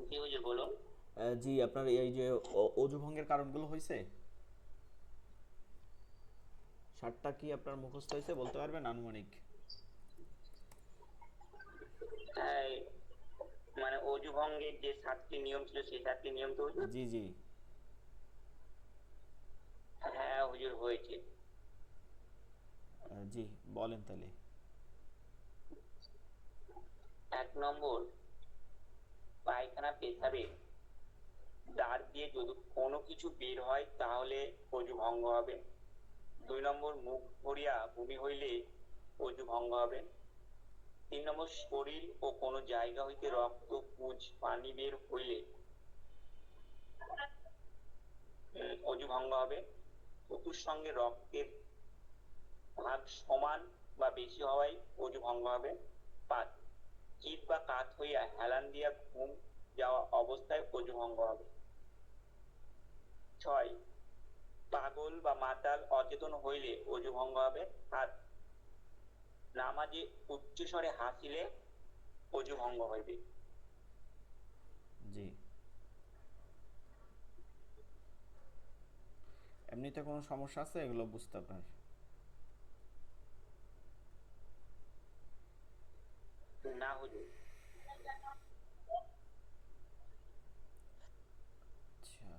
জি হুজুর বলুন। জি, আপনার এই যে অজু ভঙ্গের কারণগুলো হয়েছে, 7টা কি আপনার মুখস্থ হয়েছে বলতে পারবেন আনুমানিক? হ্যাঁ, মানে অজু ভঙ্গের যে 7টি নিয়ম ছিল সেই 7টি নিয়ম তো হুজুর। জি জি। হ্যাঁ হুজুর হয়েছে। জি, বলেন তাহলে। 1 নম্বর, পায়খানা পেশাবে দ্বার দিয়ে যদি কোনো কিছু বের হয় তাহলে অজু ভঙ্গ হবে। 2 নম্বর, মুখ ভরিয়া বমি হইলে অজু ভঙ্গ হবে। 3 নম্বর, শরীর ও কোনো জায়গা হইতে রক্ত পুজ পানি বের হইলে অজু ভঙ্গ হবে। চতুর সঙ্গে রক্তের ভাগ সমান বা বেশি হওয়ায় অজু ভঙ্গ হবে। 5, চিত বা কাত হইয়া হেলান দিয়া ঘুম যাওয়া অবস্থায় অজু ভঙ্গ হবে। 6, পাগল বা মাতাল অচেতন হইলে অজু ভঙ্গ হবে। 7, নামাজে উচ্চস্বরে হাসিলে অজু ভঙ্গ হইবে। জি। এমনিতে কোনো সমস্যা আছে এগুলো বুঝতে আপনার? না হুজুর। আচ্ছা।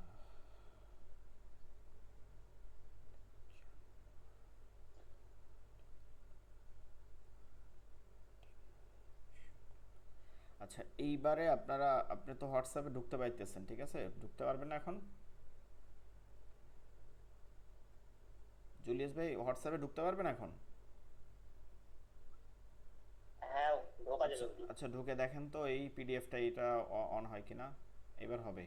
আচ্ছা, এইবারে আপনি তো হোয়াটসঅ্যাপে ঢুকতে পারতেছেন, ঠিক আছে? ঢুকতে পারবেন না এখন? জুলিয়াস ভাই, হোয়াটসঅ্যাপে ঢুকতে পারবেন এখন? হ্যাঁ, ঢোকা আচ্ছা যাবে হুজুর। আচ্ছা, ঢুকে দেখেন তো এই পিডিএফটা এটা অন হয় কিনা। এবার হবে।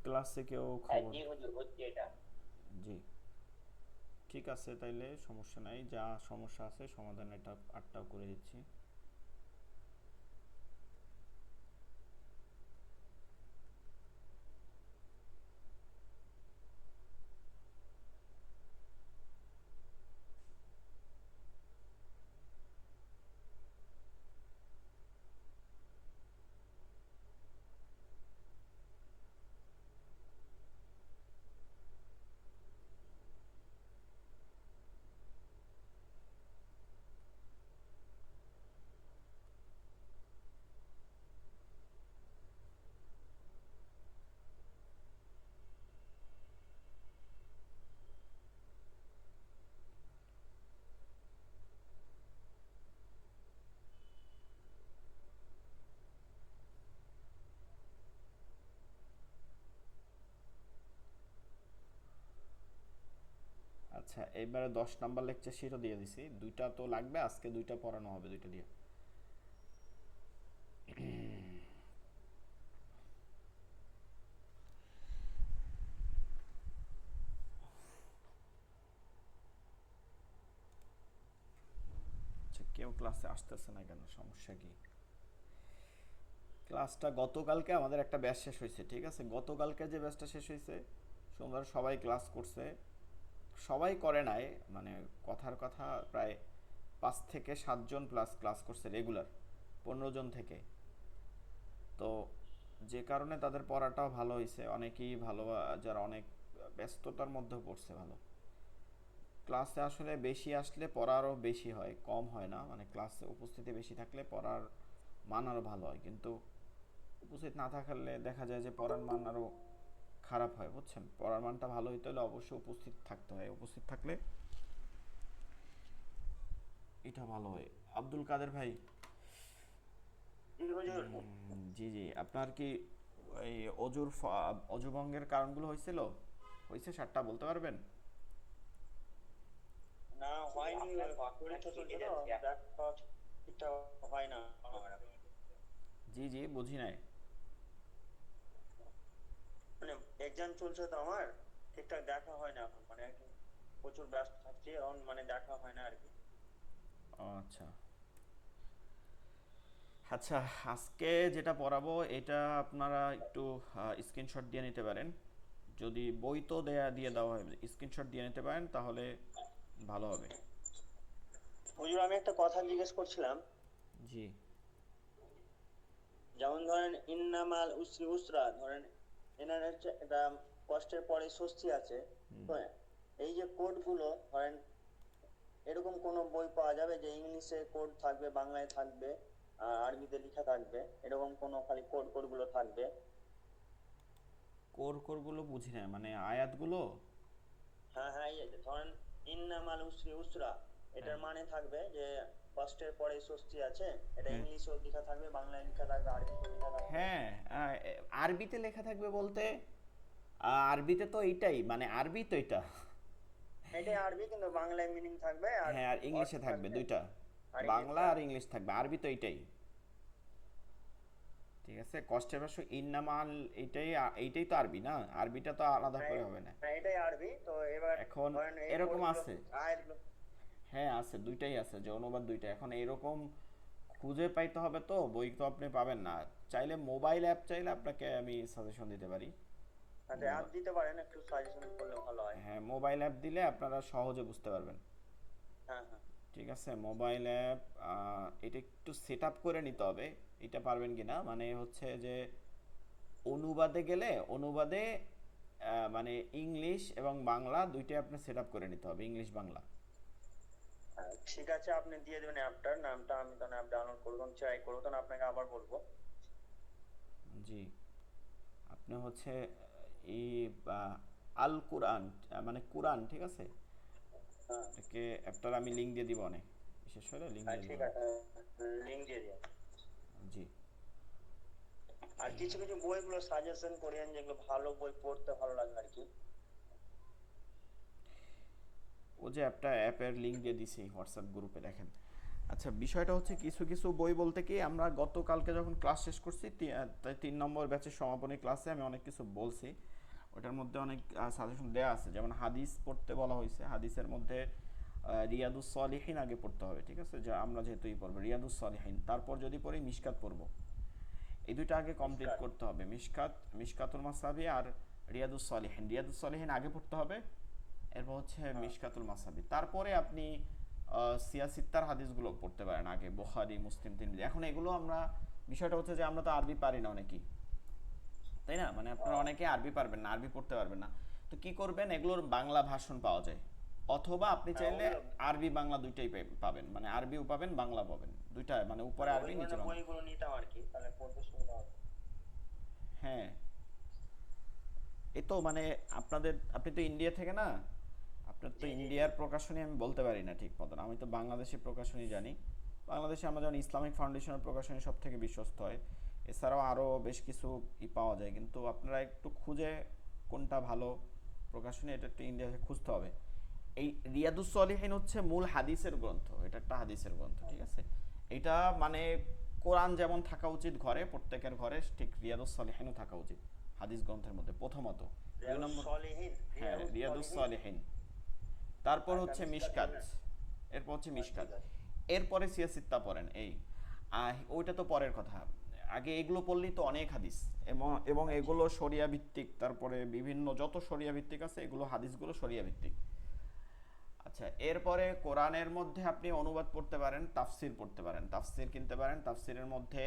ক্লাসে কেউ হ্যাঁ খবর? জি হুজুর, হচ্ছে এটা। জি, ঠিক আছে, তাইলে সমস্যা নাই, যা সমস্যা আছে সমাধান এটা আটটাও করে দিচ্ছি। আচ্ছা, এবারে 10 নাম্বার লেকচার শিটও দিয়ে দিছি, দুইটা তো লাগবে, আজকে দুইটা পড়ানো হবে, দুইটা দিয়ে। আচ্ছা, কেউ ক্লাসে আসতেছে না কেন, সমস্যা কি? ক্লাসটা গতকালকে আমাদের একটা ব্যাচ শেষ হয়েছে, ঠিক আছে? গতকালকে যে ব্যাচটা শেষ হয়েছে, সুন্দর সবাই ক্লাস করছে। সবাই করে নাই, মানে কথার কথা, প্রায় 5 থেকে 7 জন প্লাস ক্লাস করছে রেগুলার, 15 জন থেকে। তো যে কারণে তাদের পড়াটাও ভালো হয়েছে, অনেকেই ভালো, যারা অনেক ব্যস্ততার মধ্যে পড়ছে ভালো। ক্লাসে আসলে বেশি আসলে পড়ারও বেশি হয়, কম হয় না, মানে ক্লাসে উপস্থিতি বেশি থাকলে পড়ার মান আরও ভালো হয়, কিন্তু উপস্থিত না থাকলে দেখা যায় যে পড়ার মান আরও খারাপ হয়, বুঝছেন? পড়ার মানটা ভালো হইতে হলে অবশ্যই উপস্থিত থাকতে হয়, উপস্থিত থাকলে এটা ভালো হয়। আব্দুল কাদের ভাই, জি হুজুর। জি জি, আপনার কি এই অজুভঙ্গের কারণগুলো হয়েছিল, হয়েছে 7টা বলতে পারবেন? না হয়নি, আপনার কথাটা পরীক্ষা কেটে চলছে তো, যাচ্ছে। দেখা ঠিকঠাক হয় না আমার এখন। জি জি, বুঝি নাই। মানে এক্সাম চলছে তো আমার, ঠিকঠাক দেখা হয় না এখন, মানে একটু প্রচুর ব্যস্ত থাকছি এখন, মানে দেখা হয় না আর কি। ও আচ্ছা। আচ্ছা, আজকে যেটা পড়াবো এটা আপনারা একটু স্ক্রিনশট দিয়ে নিতে পারেন। যদি বই তো দিয়ে দেওয়া হয়, স্ক্রিনশট দিয়ে নিতে পারেন তাহলে ভালো হবে। হুজুর আমি একটা কথা জিজ্ঞেস করছিলাম, জি। যেমন ধরেন ইন্নামাল উসরি উসরা, ধরেন এনার হচ্ছে এটা কষ্টের পরে স্বস্তি আছে, তো এই যে কোড গুলো ধরেন এরকম কোন বই পাওয়া যাবে যে ইংলিশে কোড থাকবে, বাংলায় থাকবে, আর আরবিতে লেখা থাকবে, এরকম কোন খালি কোড কোড গুলো থাকবে? কোরগুলো বুঝি না, মানে আয়াতগুলো। হ্যাঁ হ্যাঁ, এই যে ধরেন ইন্নামাল উসরি উসরা, এটার হ্যাঁ, মানে থাকবে যে কষ্টের পরে স্বস্তি আছে, এটা হ্যাঁ, ইংলিশেও লেখা থাকবে, বাংলায় লেখা থাকবে, আরবিতেও লেখা থাকবে। হ্যাঁ। আরবিতে লেখা থাকবে বলতে আরবিতে তো এইটাই, মানে আরবি তো এটা। এটাই আরবি, কিন্তু বাংলায় মিনিং থাকবে আর হ্যাঁ, আর অর্থ ইংলিশে থাকবে থাকবে দুইটা, আর বাংলা ইংলিশে। আর ইংলিশ থাকবে, আরবি তো এইটাই। ঠিক আছে, কষ্টের ভাষ্য ইন্নামাল, এইটাই এইটাই তো আরবি না, আরবিটা তো আলাদা হ্যাঁ করে হবে না। হ্যাঁ, এটাই আরবি। তো এবার এখন ধরেন এই এরকম কোডগুলো, আছে। আয়াতগুলো। হ্যাঁ আছে, দুইটাই আছে, যে অনুবাদ দুইটা। এখন এরকম খুঁজে পাইতে হবে, তো বই তো আপনি পাবেন না। চাইলে মোবাইল অ্যাপ, চাইলে আপনাকে আমি সাজেশন দিতে পারি। আচ্ছা, অ্যাপ দিতে পারেন, একটু সাজেশন করলে ভালো হয়। হ্যাঁ, মোবাইল অ্যাপ দিলে আপনারা সহজে বুঝতে পারবেন। হ্যাঁ হ্যাঁ। ঠিক আছে, মোবাইল অ্যাপ এটা একটু সেট আপ করে নিতে হবে। এটা পারবেন কি না, মানে হচ্ছে যে অনুবাদে গেলে অনুবাদে মানে ইংলিশ এবং বাংলা দুইটাই আপনি সেট আপ করে নিতে হবে, ইংলিশ বাংলা। হ্যাঁ, ঠিক আছে, আপনি দিয়ে দেবেন অ্যাপটার নামটা, আমি তাহলে অ্যাপ ডাউনলোড করবো, আমি ট্রাই করবো, তখন আপনাকে আবার বলবো। জি। আপনি হচ্ছে এই আল কোরআন, মানে কোরআন, ঠিক আছে। হ্যাঁ এটাকে অ্যাপটার আমি লিঙ্ক দিয়ে দিব, অনেক বিশেষ করে লিঙ্ক হ্যাঁ, দিয়ে দিব। ঠিক আছে, লিঙ্ক দিয়ে দিন। জি। আর কিছু কিছু বইগুলো সাজেশন করেন, যেগুলো ভালো বই পড়তে ভালো লাগে আর কি। ও যে অ্যাপের লিঙ্ক দিয়ে দিছি হোয়াটসঅ্যাপ গ্রুপে, দেখেন। আচ্ছা, বিষয়টা হচ্ছে কিছু কিছু বই বলতে কি, আমরা গতকালকে যখন ক্লাস শেষ করছি, তাই 3 নম্বর ব্যাচের সমাপনী ক্লাসে আমি অনেক কিছু বলছি। ওটার মধ্যে অনেক সাজেশন দেওয়া আছে, যেমন হাদিস পড়তে বলা হয়েছে। হাদিসের মধ্যে রিয়াদুস সলিহিন আগে পড়তে হবে, ঠিক আছে, যে আমরা যেহেতুই পড়বো রিয়াদুস সলিহিন, তারপর যদি পড়ি মিশকাত পড়বো। এই দুইটা আগে কমপ্লিট মিশকাত। করতে হবে, মিশকাতুল মাসাবি আর রিয়াদুস সলিহিন। রিয়াদুস সলিহিন আগে পড়তে হবে, এরপর হচ্ছে হ্যাঁ মিশকাতুল মাসাবি, তারপরে আপনি সিয়াসিত্তার হাদিসগুলো পড়তে পারেন আগে, বুখারী মুসলিম তিরমিজি। এখন এগুলো আমরা, বিষয়টা হচ্ছে যে আমরা তো আরবি পারি না অনেকেই, তাই না, মানে আপনারা অনেকে আরবি পারবেন না, আরবি পড়তে পারবেন না। তো কি করবেন, এগুলোর বাংলা ভাষণ পাওয়া যায়, অথবা আপনি হ্যাঁ, চাইলে ওগুলো আরবি বাংলা দুইটাই পাবেন, মানে আরবিও পাবেন বাংলা পাবেন, দুইটা, মানে উপরে ওই আরবি নিচে ধরনের বাংলা। বইগুলো নিতাম আর কি, তাহলে পড়তে সুবিধা হবে। হ্যাঁ, এই তো মানে আপনি তো ইন্ডিয়া থেকে না, আপনার তো জি জি জি। ইন্ডিয়ার প্রকাশনী আমি বলতে পারি না ঠিক মতন, আমি তো বাংলাদেশের প্রকাশনী জানি। বাংলাদেশে আমরা যেমন ইসলামিক ফাউন্ডেশনের প্রকাশনী সব থেকে বিশ্বস্ত হয়, এছাড়াও আরও বেশ কিছু পাওয়া যায়, কিন্তু আপনারা একটু খুঁজে কোনটা ভালো প্রকাশনী, এটা একটু ইন্ডিয়াতে খুঁজতে হবে। এই রিয়াদুস সলিহিন হচ্ছে মূল হাদিসের গ্রন্থ, এটা একটা হাদিসের গ্রন্থ, ঠিক আছে। এটা মানে কোরআন যেমন থাকা উচিত ঘরে, প্রত্যেকের ঘরে, ঠিক রিয়াদুস সলিহিনও থাকা উচিত হাদিস গ্রন্থের মধ্যে, প্রথমত। দুই রিয়াদুস নম্বর, সলিহিন, হ্যাঁ রিয়াদুস রিয়াদুস সলিহিন। সলিহিন, তারপর আচ্ছা, হচ্ছে মিশকাতুল মিশকাত, না? এরপর হচ্ছে মিশকাত, ঠিক আছে। এরপরে সিয়াসিত্তা পড়েন। এই ওইটা তো পরের কথা, আগে এগুলো পড়লেই তো অনেক হাদিস, এবং আচ্ছা এগুলো শরিয়া ভিত্তিক, তারপরে বিভিন্ন যত শরিয়া ভিত্তিক আছে এগুলো হাদিসগুলো শরিয়া ভিত্তিক। আচ্ছা, এরপরে কোরআনের মধ্যে আপনি অনুবাদ পড়তে পারেন, তাফসির পড়তে পারেন, তাফসির কিনতে পারেন। তাফসিরের মধ্যে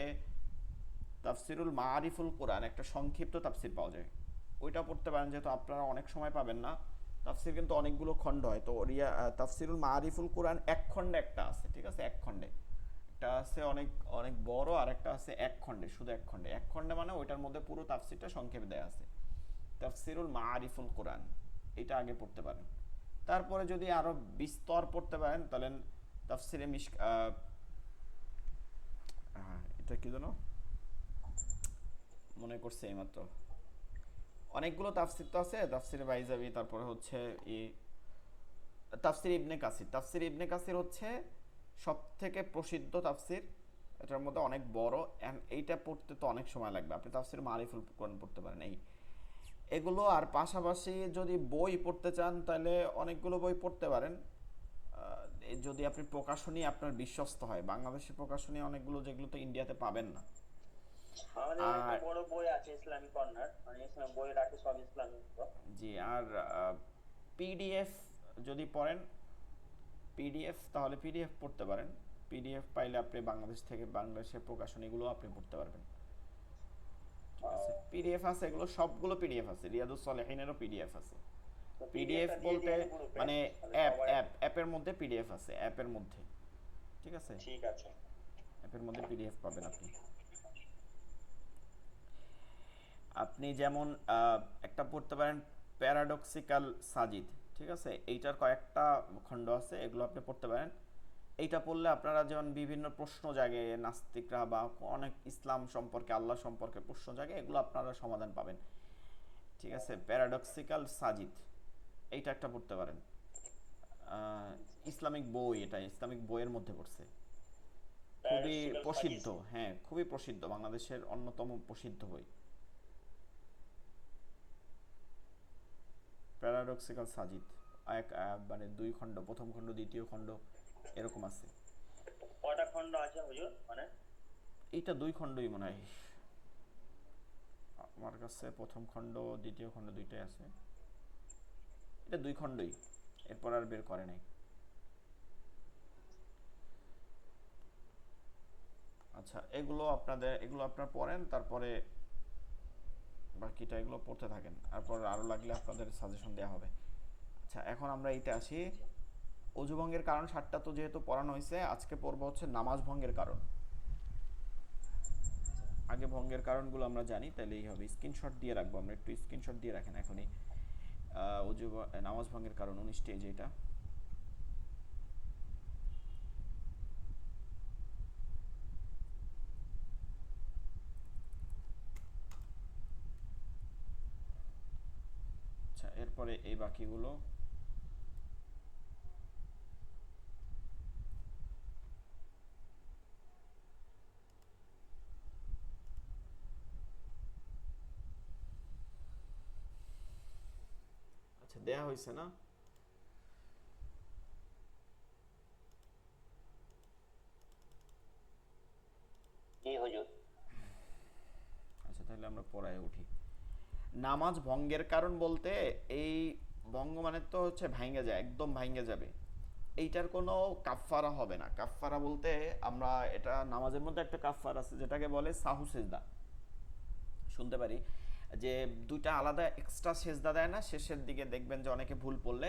তাফসিরুল মারিফুল কোরআন, একটা সংক্ষিপ্ত তাফসির পাওয়া যায়, ওইটা পড়তে পারেন, যেহেতু আপনারা অনেক সময় পাবেন না। তাফসির কিন্তু অনেকগুলো খণ্ড হয়, তো তাফসিরুল মারিফুল কোরআন এক খণ্ডে একটা আছে, ঠিক আছে, এক খণ্ডে একটা আছে, অনেক অনেক বড়, আর একটা আছে এক খণ্ডে, শুধু এক খণ্ডে। এক খণ্ডে মানে ওইটার মধ্যে পুরো তাফসিরটা সংক্ষেপে দেয়া আছে। তাফসিরুল মারিফুল কোরআন, এটা আগে পড়তে পারেন। তারপরে যদি আরো বিস্তর পড়তে পারেন, তাহলে তাফসিরে এটা কি জানো, মনে করছে এইমাত্র, অনেকগুলো তাফসির তো আছে, তাফসিরে বাইজাবি, তারপরে হচ্ছে এই তাফসির ইবনে কাসির। তাফসির ইবনে কাসির হচ্ছে সব থেকে প্রসিদ্ধ তাফসির, এটার মধ্যে অনেক বড়, এইটা পড়তে তো অনেক সময় লাগবে। আপনি তাফসির মারিফুল কোরআন পড়তে পারেন, এগুলো। আর পাশাপাশি যদি বই পড়তে চান, তাহলে অনেকগুলো বই পড়তে পারেন, যদি আপনি প্রকাশনী আপনার বিশ্বস্ত হয়। বাংলাদেশের প্রকাশনী অনেকগুলো, যেগুলো তো ইন্ডিয়াতে পাবেন না। আমাদের আর একটা বড় বই আছে ইসলামিক কর্নার, মানে ইসলাম বই রাখে সব ইসলামিক তো। জি, আর পিডিএফ যদি পড়েন, পিডিএফ তাহলে পিডিএফ পড়তে পারেন। পিডিএফ পাইলে আপনি বাংলাদেশ থেকে বাংলাদেশের প্রকাশনীগুলো আপনি পড়তে পারবেন। ঠিক আছে, পিডিএফ আছে, এগুলো সবগুলো পিডিএফ আছে, রিয়াদুস সালেহিনেরও পিডিএফ আছে। তো পিডিএফ পিডিএফটা দিয়ে বলতে দিই আমি গ্রুপে, মানে তাহলে অ্যাপ সবাই। অ্যাপ অ্যাপের মধ্যে পিডিএফ আছে, অ্যাপের মধ্যে। ঠিক আছে, ঠিক আছে। অ্যাপের মধ্যে পিডিএফ পাবেন আপনি। আপনি যেমন একটা পড়তে পারেন প্যারাডক্সিক্যাল সাজিদ। ঠিক আছে, এইটার কয়েকটা খণ্ড আছে, এগুলো আপনি পড়তে পারেন। এইটা পড়লে আপনারা যেমন বিভিন্ন প্রশ্ন জাগে, নাস্তিকরা বা অনেক ইসলাম সম্পর্কে, আল্লাহ সম্পর্কে প্রশ্ন জাগে, এগুলো আপনারা সমাধান পাবেন। ঠিক আছে, প্যারাডক্সিক্যাল সাজিদ, এইটা একটা পড়তে পারেন। ইসলামিক বই, এটা ইসলামিক বইয়ের মধ্যে পড়ছে, খুবই প্যারাডক্সিক্যাল প্রসিদ্ধ। সাজিদ। হ্যাঁ, খুবই প্রসিদ্ধ, বাংলাদেশের অন্যতম প্রসিদ্ধ বই প্যারাডক্সিক্যাল সাজিদ। মানে 2 খণ্ড, প্রথম খণ্ড, দ্বিতীয় খণ্ড, এরকম আছে। কটা খণ্ড আছে হুজুর মানে? এইটা 2 খণ্ডই মনে হয় আমার কাছে, প্রথম খণ্ড দ্বিতীয় খণ্ড দুইটাই আছে। এটা 2 খণ্ডই, এরপর আর বের করে নাই। আচ্ছা, এগুলো আপনারা পড়েন, তারপরে বাকিটা এগুলো পড়তে থাকেন, তারপর আরো লাগলে আপনাদের সাজেশন দেওয়া হবে। আচ্ছা, এখন আমরা এইটা আসি, অজু ভঙ্গের কারণ 7টা তো যেহেতু পড়ানো হয়েছে, আজকে পড়বো হচ্ছে নামাজ ভঙ্গের কারণ। আগে ভঙ্গের কারণগুলো আমরা জানি, তাহলেই হবে। স্ক্রিনশট দিয়ে রাখবো আমরা, একটু স্ক্রিনশট দিয়ে রাখেন এখনই। নামাজ ভঙ্গের কারণ 19টি, যেটা আচ্ছা, এরপরে এই বাকিগুলো আচ্ছা দেয়া হয়েছে না? জি হুজুর। আচ্ছা, তাহলে আমরা পড়ায় উঠি। নামাজ ভঙ্গের কারণ বলতে, এই ভঙ্গ মানে তো হচ্ছে ভাঙ্গে যায়, একদম ভাঙ্গে যাবে, এইটার কোনো কাফফারা হবে না। কাফফারা বলতে আমরা এটা নামাজের মধ্যে একটা কাফফারা আছে যেটাকে বলে সাহু সেজদা, শুনতে পারি যে 2টা আলাদা এক্সট্রা সেজদা দেয় না শেষের দিকে, দেখবেন যে অনেকে ভুল পড়লে,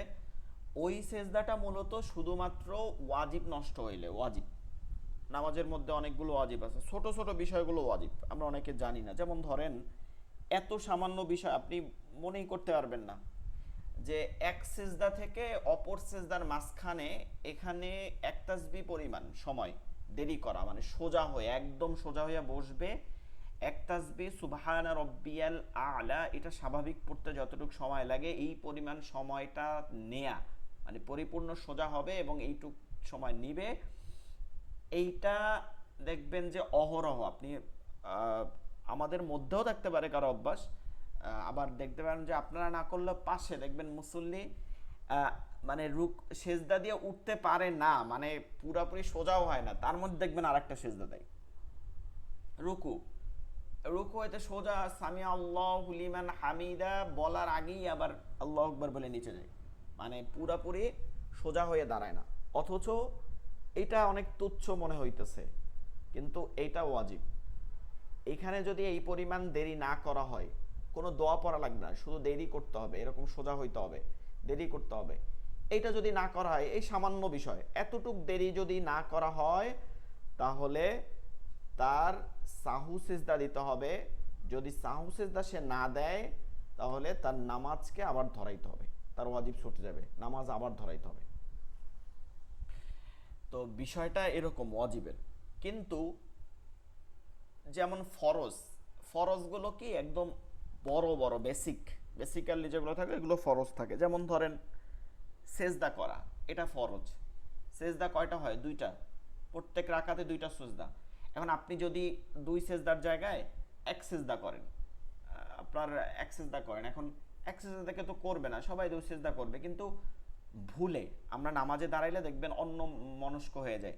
ওই সেজদাটা মূলত শুধুমাত্র ওয়াজিব নষ্ট হইলে, ওয়াজিব নামাজের মধ্যে অনেকগুলো ওয়াজিব আছে, ছোট ছোট বিষয়গুলো ওয়াজিব, আমরা অনেকে জানি না। যেমন ধরেন, এত সামান্য বিষয় আপনি মনেই করতে পারবেন না যে এক সেজদা থেকে অপর সেজদার মাঝখানে এখানে এক তাসবিহ পরিমাণ সময় দেরি করা, মানে সোজা হয়ে, একদম সোজা হয়ে বসবে, এক তাসবিহ সুবহানা রব্বিয়াল আলা, এটা স্বাভাবিক পড়তে যতটুকু সময় লাগে এই পরিমাণ সময়টা নেয়া, মানে পরিপূর্ণ সোজা হবে এবং এইটুক সময় নিবে। এইটা দেখবেন যে অহরহ আপনি, আমাদের মধ্যেও থাকতে পারে কারো অভ্যাস, আবার দেখতে পারেন যে আপনারা না করলে পাশে দেখবেন মুসল্লি মানে সেজদা দিয়ে উঠতে পারে না, মানে পুরাপুরি সোজাও হয় না, তার মধ্যে দেখবেন আরেকটা সেজদা দেয়। রুকু, রুকু হইতে সোজা সামি আল্লাহু লিমান হামিদা বলার আগেই আবার আল্লাহু আকবার বলে নিচে যায়, মানে পুরাপুরি সোজা হয়ে দাঁড়ায় না। অথচ এটা অনেক তুচ্ছ মনে হইতেছে, কিন্তু এইটা ওয়াজিব। এখানে যদি এই পরিমাণ দেরি না করা হয়, কোনো দোয়া পড়া লাগবে না, শুধু দেরি করতে হবে, এরকম সোজা হইতে হবে, দেরি করতে হবে। এইটা যদি না করা হয়, এই সামান্য বিষয়, এতটুক দেরি যদি না করা হয়, তাহলে তার সাহু সিজদা দিতে হবে। যদি সাহু সিজদা সে না দেয়, তাহলে তার নামাজকে আবার ধরাইতে হবে, তার ওয়াজিব ছুটে যাবে, নামাজ আবার ধরাইতে হবে। তো বিষয়টা এরকম ওয়াজিবের। কিন্তু যেমন ফরজগুলো কি একদম বড় বড় বেসিক্যালি যেগুলো থাকে এগুলো ফরজ থাকে। যেমন ধরেন সেজদা করা, এটা ফরজ। সেজদা কয়টা হয়? 2টা, প্রত্যেক রাকাতে 2টা সেজদা। এখন আপনি যদি 2 সেজদার জায়গায় এক সেজদা করেন, আপনার এক সেজদা করেন, এখন এক সেজদা থেকে তো করবে না, সবাই 2 সেজদা করবে, কিন্তু ভুলে আমরা নামাজে দাঁড়াইলে দেখবেন অন্য মনস্ক হয়ে যায়,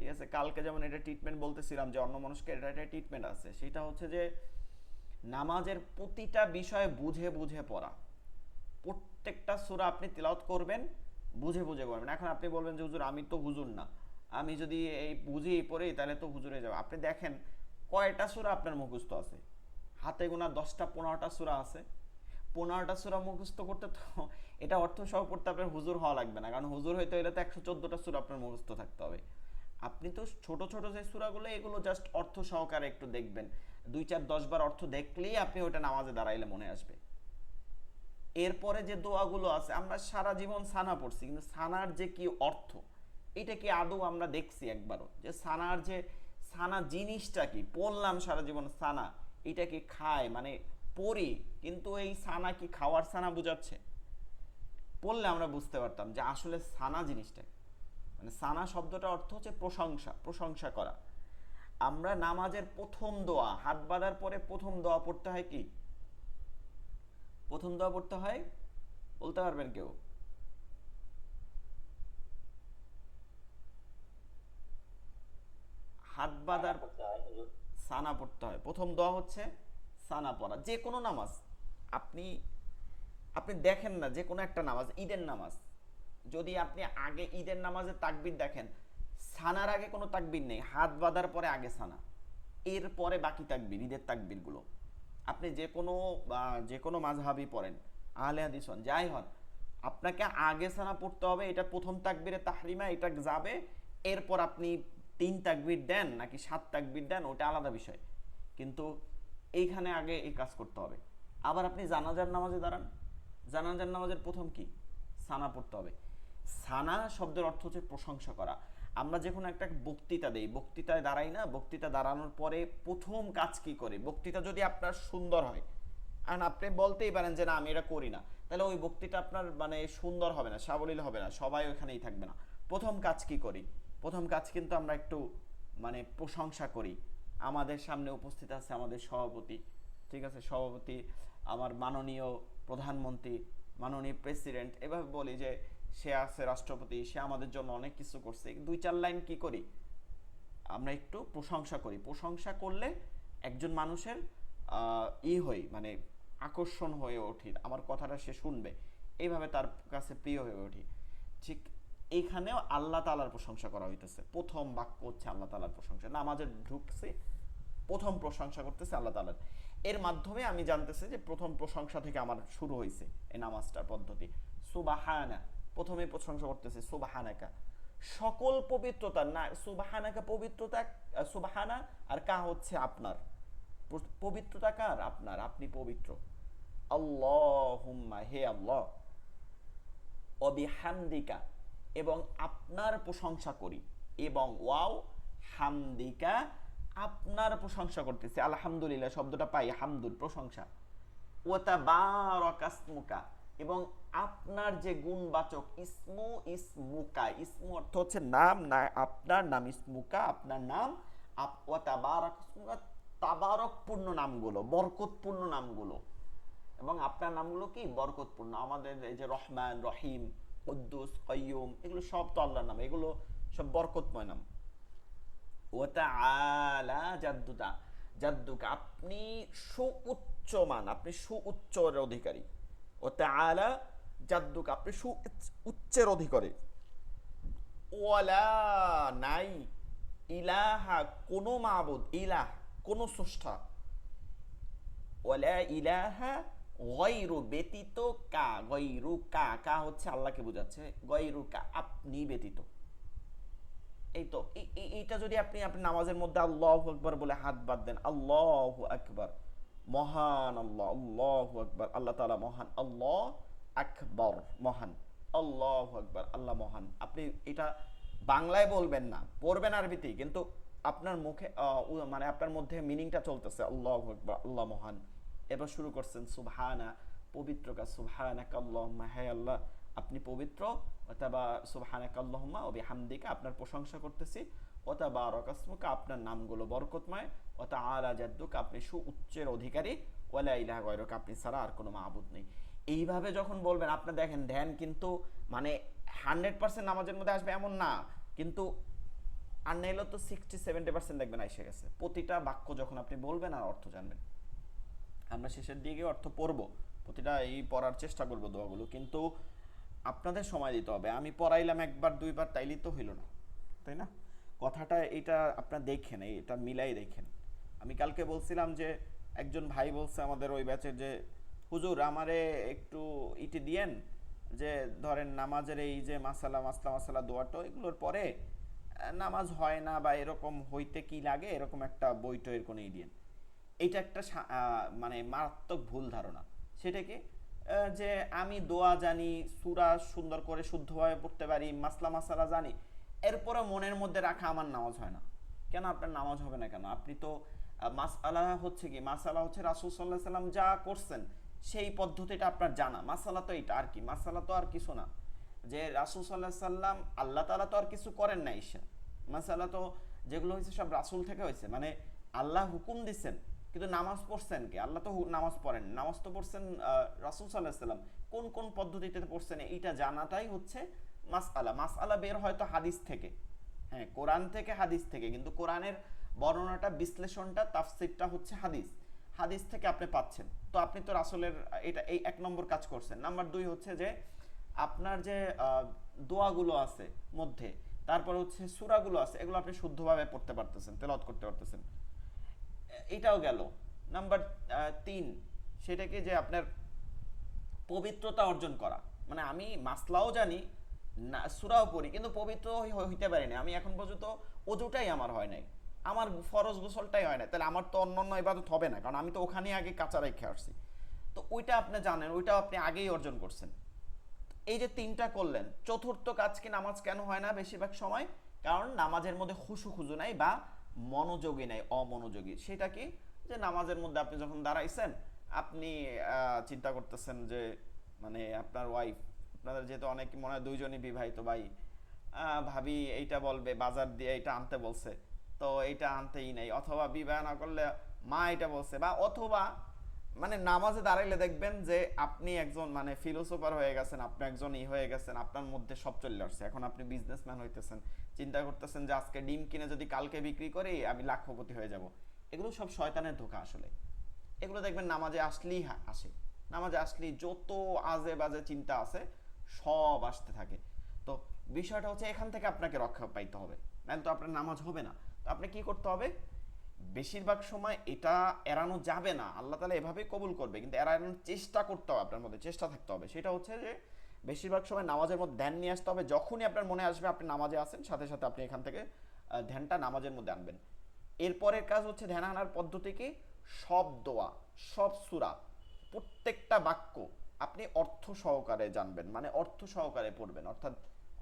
ঠিক আছে, কালকে যেমন এটা ট্রিটমেন্ট বলতেছিলাম যে অন্য মানুষকে এটা একটা ট্রিটমেন্ট আছে, সেটা হচ্ছে যে নামাজের প্রতিটা বিষয় বুঝে বুঝে পড়া। প্রত্যেকটা সূরা আপনি তিলাওয়াত করবেন, বুঝে বুঝে করবেন। এখন আপনি বলবেন যে হুজুর আমি তো হুজুর না, আমি যদি এই বুঝি পড়ি তাহলে তো হুজুরে যাবো। আপনি দেখেন কয়টা সূরা আপনার মুখস্থ আছে, হাতে গোনা 10টা 15টা সূরা আছে। 15টা সূরা মুখস্থ করতে তো এটা অর্থ সহ পড়তে আপনার হুজুর হওয়া লাগবে না, কারণ হুজুর হইতে হলে তো 114টা সূরা আপনার মুখস্থ থাকতে হবে। আপনি তো ছোট ছোট যে সূরাগুলো এগুলো জাস্ট অর্থ সহকারে একটু দেখবেন, 2 4 10 বার অর্থ দেখলেই আপনি ওটা নামাজে দাঁড়াইলে মনে আসবে। এরপরে যে দোয়াগুলো আছে, আমরা সারা জীবন সানা পড়ছি, কিন্তু সানার যে কি অর্থ এটা কি আদৌ আমরা দেখছি একবারও? যে সানার যে সানা জিনিসটা কি, পড়লাম সারা জীবন সানা, এটা কি খায় মানে পড়ি, কিন্তু এই সানা কি খাওয়ার সানা বুঝাচ্ছে? পড়লে আমরা বুঝতে পারতাম যে আসলে সানা জিনিসটা কি। মানে সানা শব্দটা অর্থ হচ্ছে প্রশংসা, প্রশংসা করা। আমরা নামাজের প্রথম দোয়া, হাত বাঁধার পরে প্রথম দোয়া পড়তে হয় কি? প্রথম দোয়া পড়তে হয়, বলতে পারবেন কেউ? হাত বাঁধার সানা পড়তে হয়, প্রথম দোয়া হচ্ছে সানা পড়া। যে কোনো নামাজ আপনি আপনি দেখেন না, যে কোনো একটা নামাজ, ঈদের নামাজ যদি আপনি আগে ঈদের নামাজের তাকবীর দেখেন, সানার আগে কোনো তাকবীর নেই, হাত বাঁধার পরে আগে সানা, এরপরে বাকি তাকবীর, ঈদের তাকবীরগুলো। আপনি যে কোনো মাযহাবি পড়েন, আহলে হাদিস হন, যাই হন, আপনাকে আগে সানা পড়তে হবে, এটা প্রথম তাকবীরে তাহরিমা, এটা যাবে। এরপর আপনি 3 তাকবীর দেন নাকি 7 তাকবীর দেন, ওটা আলাদা বিষয়, কিন্তু এইখানে আগে এই কাজ করতে হবে। আবার আপনি জানাজার নামাজে দাঁড়ান, জানাজার নামাজের প্রথম কি? সানা পড়তে হবে। সানা শব্দের অর্থ হচ্ছে প্রশংসা করা। আমরা যে কোনো একটা বক্তৃতা দেই, বক্তৃতায় দাঁড়াই না, বক্তৃতা দাঁড়ানোর পরে প্রথম কাজ কি করে? বক্তৃতা যদি আপনার সুন্দর হয়, আর আপনি বলতেই পারেন যে না আমি এটা করি না, তাহলে ওই বক্তৃতা আপনার মানে সুন্দর হবে না, সাবলীল হবে না, সবাই ওখানেই থাকবে না। প্রথম কাজ কি করি? প্রথম কাজ কিন্তু আমরা একটু মানে প্রশংসা করি। আমাদের সামনে উপস্থিত আছে আমাদের সভাপতি, ঠিক আছে, সভাপতি, আমার মাননীয় প্রধানমন্ত্রী, মাননীয় প্রেসিডেন্ট, এভাবে বলি যে সে আছে রাষ্ট্রপতি, সে আমাদের জন্য অনেক কিছু করছে, 2 4 লাইন কি করি? আমরা একটু প্রশংসা করি। প্রশংসা করলে একজন মানুষের হই মানে আকর্ষণ হয়ে ওঠে, আমার কথাটা সে শুনবে, এইভাবে তার কাছে প্রিয় হয়ে ওঠে। ঠিক এইখানেও আল্লাহ তাআলার প্রশংসা করা হইতেছে, প্রথম বাক্য হচ্ছে আল্লাহ তাআলার প্রশংসা। নামাজে ঢুকছে, প্রথম প্রশংসা করতেছে আল্লাহ তাআলার। এর মাধ্যমে আমি জানতেছি যে প্রথম প্রশংসা থেকে আমার শুরু হয়েছে এই নামাজটার পদ্ধতি। সুবহানা, প্রথমে প্রশংসা করতেছে সুবহানাকা, সকল পবিত্রতা না, সুবহানাকা পবিত্রতা, সুবহানা আর কা হচ্ছে আপনার, পবিত্রতা কার? আপনার, আপনি পবিত্র। আল্লাহুম্মা, হে আল্লাহ, অবিহামদিকা, এবং আপনার প্রশংসা করি, এবং ওয়াও হামদিকা, আপনার প্রশংসা করতেছি। আলহামদুলিল্লাহ শব্দটা পাই, হামদুল প্রশংসা। ওয়াতাবারাকাসমুকা, এবং আপনার যে গুণবাচক, ইসমু, ইসমুকা, ইসমু অর্থ হচ্ছে নাম, না আপনার নাম, ইসমুকা আপনার নাম, ওয়াতাবারাকাসমুকা তাবারকপূর্ণ নামগুলো, বরকতপূর্ণ নামগুলো, এবং আপনার নামগুলো কি বরকতপূর্ণ। আমাদের এই যে রহমান, রহিম, কুদ্দুস, কাইয়ুম, এগুলো সব তো আল্লাহর নাম, এগুলো সব বরকতময় নাম। ওয়া তাআলা জাদ্দুকা, জাদ্দুকা আপনি সুউচ্চ মান, আপনি সুউচ্চের অধিকারী। ওয়া তাআলা জাদ্দুকা আপনি সুউচ্চের অধিকারী। ওয়ালা নাই, ইলাহা কোন মাবুদ, ইলাহ কোন স্রষ্টা, ওয়ালা ইলাহা গায়রু ব্যতীত, কা গায়রু কা, কা হচ্ছে আল্লাহকে বোঝাচ্ছে, গায়রু কা আপনি ব্যতীত। এই তো এইটা যদি আপনি নামাজের মধ্যে আল্লাহু আকবার বলে হাত বাদ দেন, আল্লাহু আকবার, মহান আল্লাহ, আল্লাহু আকবার, আল্লাহ তাআলা মহান, আল্লাহ আকবার মহান, আল্লাহু আকবার আল্লাহ মহান। আপনি এটা বাংলায় বলবেন না, পড়বেন আরবিতেই, কিন্তু আপনার মুখে মানে আপনার মধ্যে মিনিংটা চলতেছে, আল্লাহু আকবার আল্লাহ মহান। এবার শুরু করছেন সুবহানা, পবিত্রকা, সুবহানাকা আল্লাহুম্মা, হে আল্লাহ আপনি পবিত্র, অথবা সুবহানাকা আল্লাহুম্মা ওয়া বিহামদিকা আপনার প্রশংসা করতেছি, ওয়াতাবারাকাসমুকা আপনার নামগুলো বরকতময়, ওয়া তাআলা জাদ্দুকা আপনি সুউচ্চের অধিকারী, ওয়ালা ইলাহা গায়রুকা আপনি ছাড়া আর কোনো মাবুদ নেই। এইভাবে যখন বলবেন, আপনি দেখেন ধ্যান কিন্তু মানে 100% নামাজের মধ্যে আসবে এমন না, কিন্তু আর নাইলে তো 60-70% দেখবেন এসে গেছে। প্রতিটা বাক্য যখন আপনি বলবেন আর অর্থ জানবেন, আমরা শেষের দিকে অর্থ পড়বো, প্রতিটা এই পড়ার চেষ্টা করবো দোয়াগুলো, কিন্তু আপনাদের সময় দিতে হবে। আমি পড়াইলাম একবার দুইবার তাইলেই তো হইল না, তাই না? কথাটা এটা আপনার দেখেন, এটা মিলাই দেখেন। আমি কালকে বলছিলাম যে একজন ভাই বলছে আমাদের ওই ব্যাচের যে হুজুর আমারে একটু ইটি দিয়েন, যে ধরেন নামাজের এই যে মাসালা মাসলা মাসালা দোয়াটো এগুলোর পরে নামাজ হয় না বা এরকম হইতে কি লাগে এরকম একটা বই টইয়ের কোনো ইডিয়েন। এইটা একটা মানে মারাত্মক ভুল ধারণা। সেটা কি, যে আমি দোয়া জানি, সূরা সুন্দর করে শুদ্ধভাবে পড়তে পারি, মাসলা মাসালা জানি, এরপরে মনের মধ্যে রাখা আমার নামাজ হয় না। কেন আপনার নামাজ হবে না কেন? আপনি তো মাসআলা হচ্ছে কি, মাসালা হচ্ছে রাসূল সাল্লাল্লাহু আলাইহি সাল্লাম যা করছেন সেই পদ্ধতিটা আপনার জানা। মাসালা তো এটা আর কি, মাসালা তো আর কিছু না। যে রাসূল সাল্লাল্লাহু আলাইহি সাল্লাম আল্লাহ তাআলা তো আর কিছু করেন না ঈশা। মাসালা তো যেগুলো হয়েছে সব রাসূল থেকে হয়েছে, মানে আল্লাহ হুকুম দিচ্ছেন, কিন্তু নামাজ পড়ছেন কি? আল্লাহ তো নামাজ পড়েন, নামাজ তো পড়ছেন রাসূল সাল্লাল্লাহু আলাইহি সাল্লাম। কোন কোন পদ্ধতিতে পড়ছেন এইটা জানাটাই হচ্ছে মাসআলা। মাসআলা বের হয়তো হাদিস থেকে, হ্যাঁ কোরআন থেকে হাদিস থেকে, কিন্তু কোরআনের বর্ণনাটা বিশ্লেষণটা তাফসীরটা হচ্ছে হাদিস, হাদিস থেকে আপনি পাচ্ছেন। তো আপনি তো রাসূলের এটা এই এক নম্বর কাজ করছেন। নাম্বার 2 হচ্ছে যে আপনার যে দোয়াগুলো আছে মধ্যে, তারপর হচ্ছে সূরাগুলো আছে, এগুলো আপনি শুদ্ধভাবে পড়তে পারতেছেন, তেলাওয়াত করতে পারতেছেন, এটাও গেল। নাম্বার 3 সেটা কি, যে আপনার পবিত্রতা অর্জন করা। মানে আমি মাসলাও জানি না, সূরাও পড়ি, কিন্তু পবিত্র হইতে পারি না। আমি এখন পর্যন্ত ওযুটাই আমার হয় নাই, আমার ফরজ গোসলটাই হয় না, তাহলে আমার তো অন্যান্য ইবাদত হবে না, কারণ আমি তো ওখানে আগে কাঁচা রেখে আসছি। তো ওইটা আপনি জানেন, ওইটা আপনি আগেই অর্জন করছেন। এই যে 3টা করলেন, চতুর্থ কাজ কি, নামাজ কেন হয় না বেশিরভাগ সময়? কারণ নামাজের মধ্যে খুশু খুজু নাই বা মনোযোগী নাই, অমনোযোগী। সেটা কি, যে নামাজের মধ্যে আপনি যখন দাঁড়াইছেন, আপনি চিন্তা করতেছেন যে মানে আপনার ওয়াইফ, আপনাদের যেহেতু অনেক মনে হয় দুইজনই বিবাহিত ভাই, ভাবি এইটা বলবে বাজার দিয়ে এইটা আনতে বলছে, তো এইটা আনতেই নেই, অথবা বিবাহ না করলে মা এটা বলছে, বা অথবা মানে নামাজে দাঁড়াইলে দেখবেন যে আপনি একজন মানে ফিলোসোফার হয়ে গেছেন, আপনি একজন হয়ে গেছেন, আপনার মধ্যে সব চলে আসছে, এখন আপনি বিজনেসম্যান হইতেছেন, চিন্তা করতেছেন যে আজকে ডিম কিনে যদি কালকে বিক্রি করি আমি লাখপতি হয়ে যাব। এগুলো সব শয়তানের ধোঁকা আসলে। এগুলো দেখবেন নামাজে আসলেই আসে, নামাজে আসলেই যত আজে বাজে চিন্তা আছে সব আসতে থাকে। তো বিষয়টা হচ্ছে এখান থেকে আপনাকে রক্ষা পাইতে হবে, নাহলে তো আপনার নামাজ হবে না। তো আপনি কি করতে হবে? বেশিরভাগ সময় এটা এড়ানো যাবে না, আল্লাহ তাআলা এভাবেই কবুল করবে, কিন্তু এড়ানোর চেষ্টা করতে হবে, আপনার মধ্যে চেষ্টা থাকতে হবে। সেটা হচ্ছে যে বেশিরভাগ সময় নামাজের মধ্যে ধ্যান নিয়ে আসতে হবে। যখনই আপনার মনে আসবে আপনি নামাজে আছেন, সাথে সাথে আপনি এখান থেকে ধ্যানটা নামাজের মধ্যে আনবেন। এরপরের কাজ হচ্ছে ধ্যান আনার পদ্ধতি কি, সব দোয়া, সব সূরা, প্রত্যেকটা বাক্য আপনি অর্থ সহকারে জানবেন, মানে অর্থ সহকারে পড়বেন, অর্থাৎ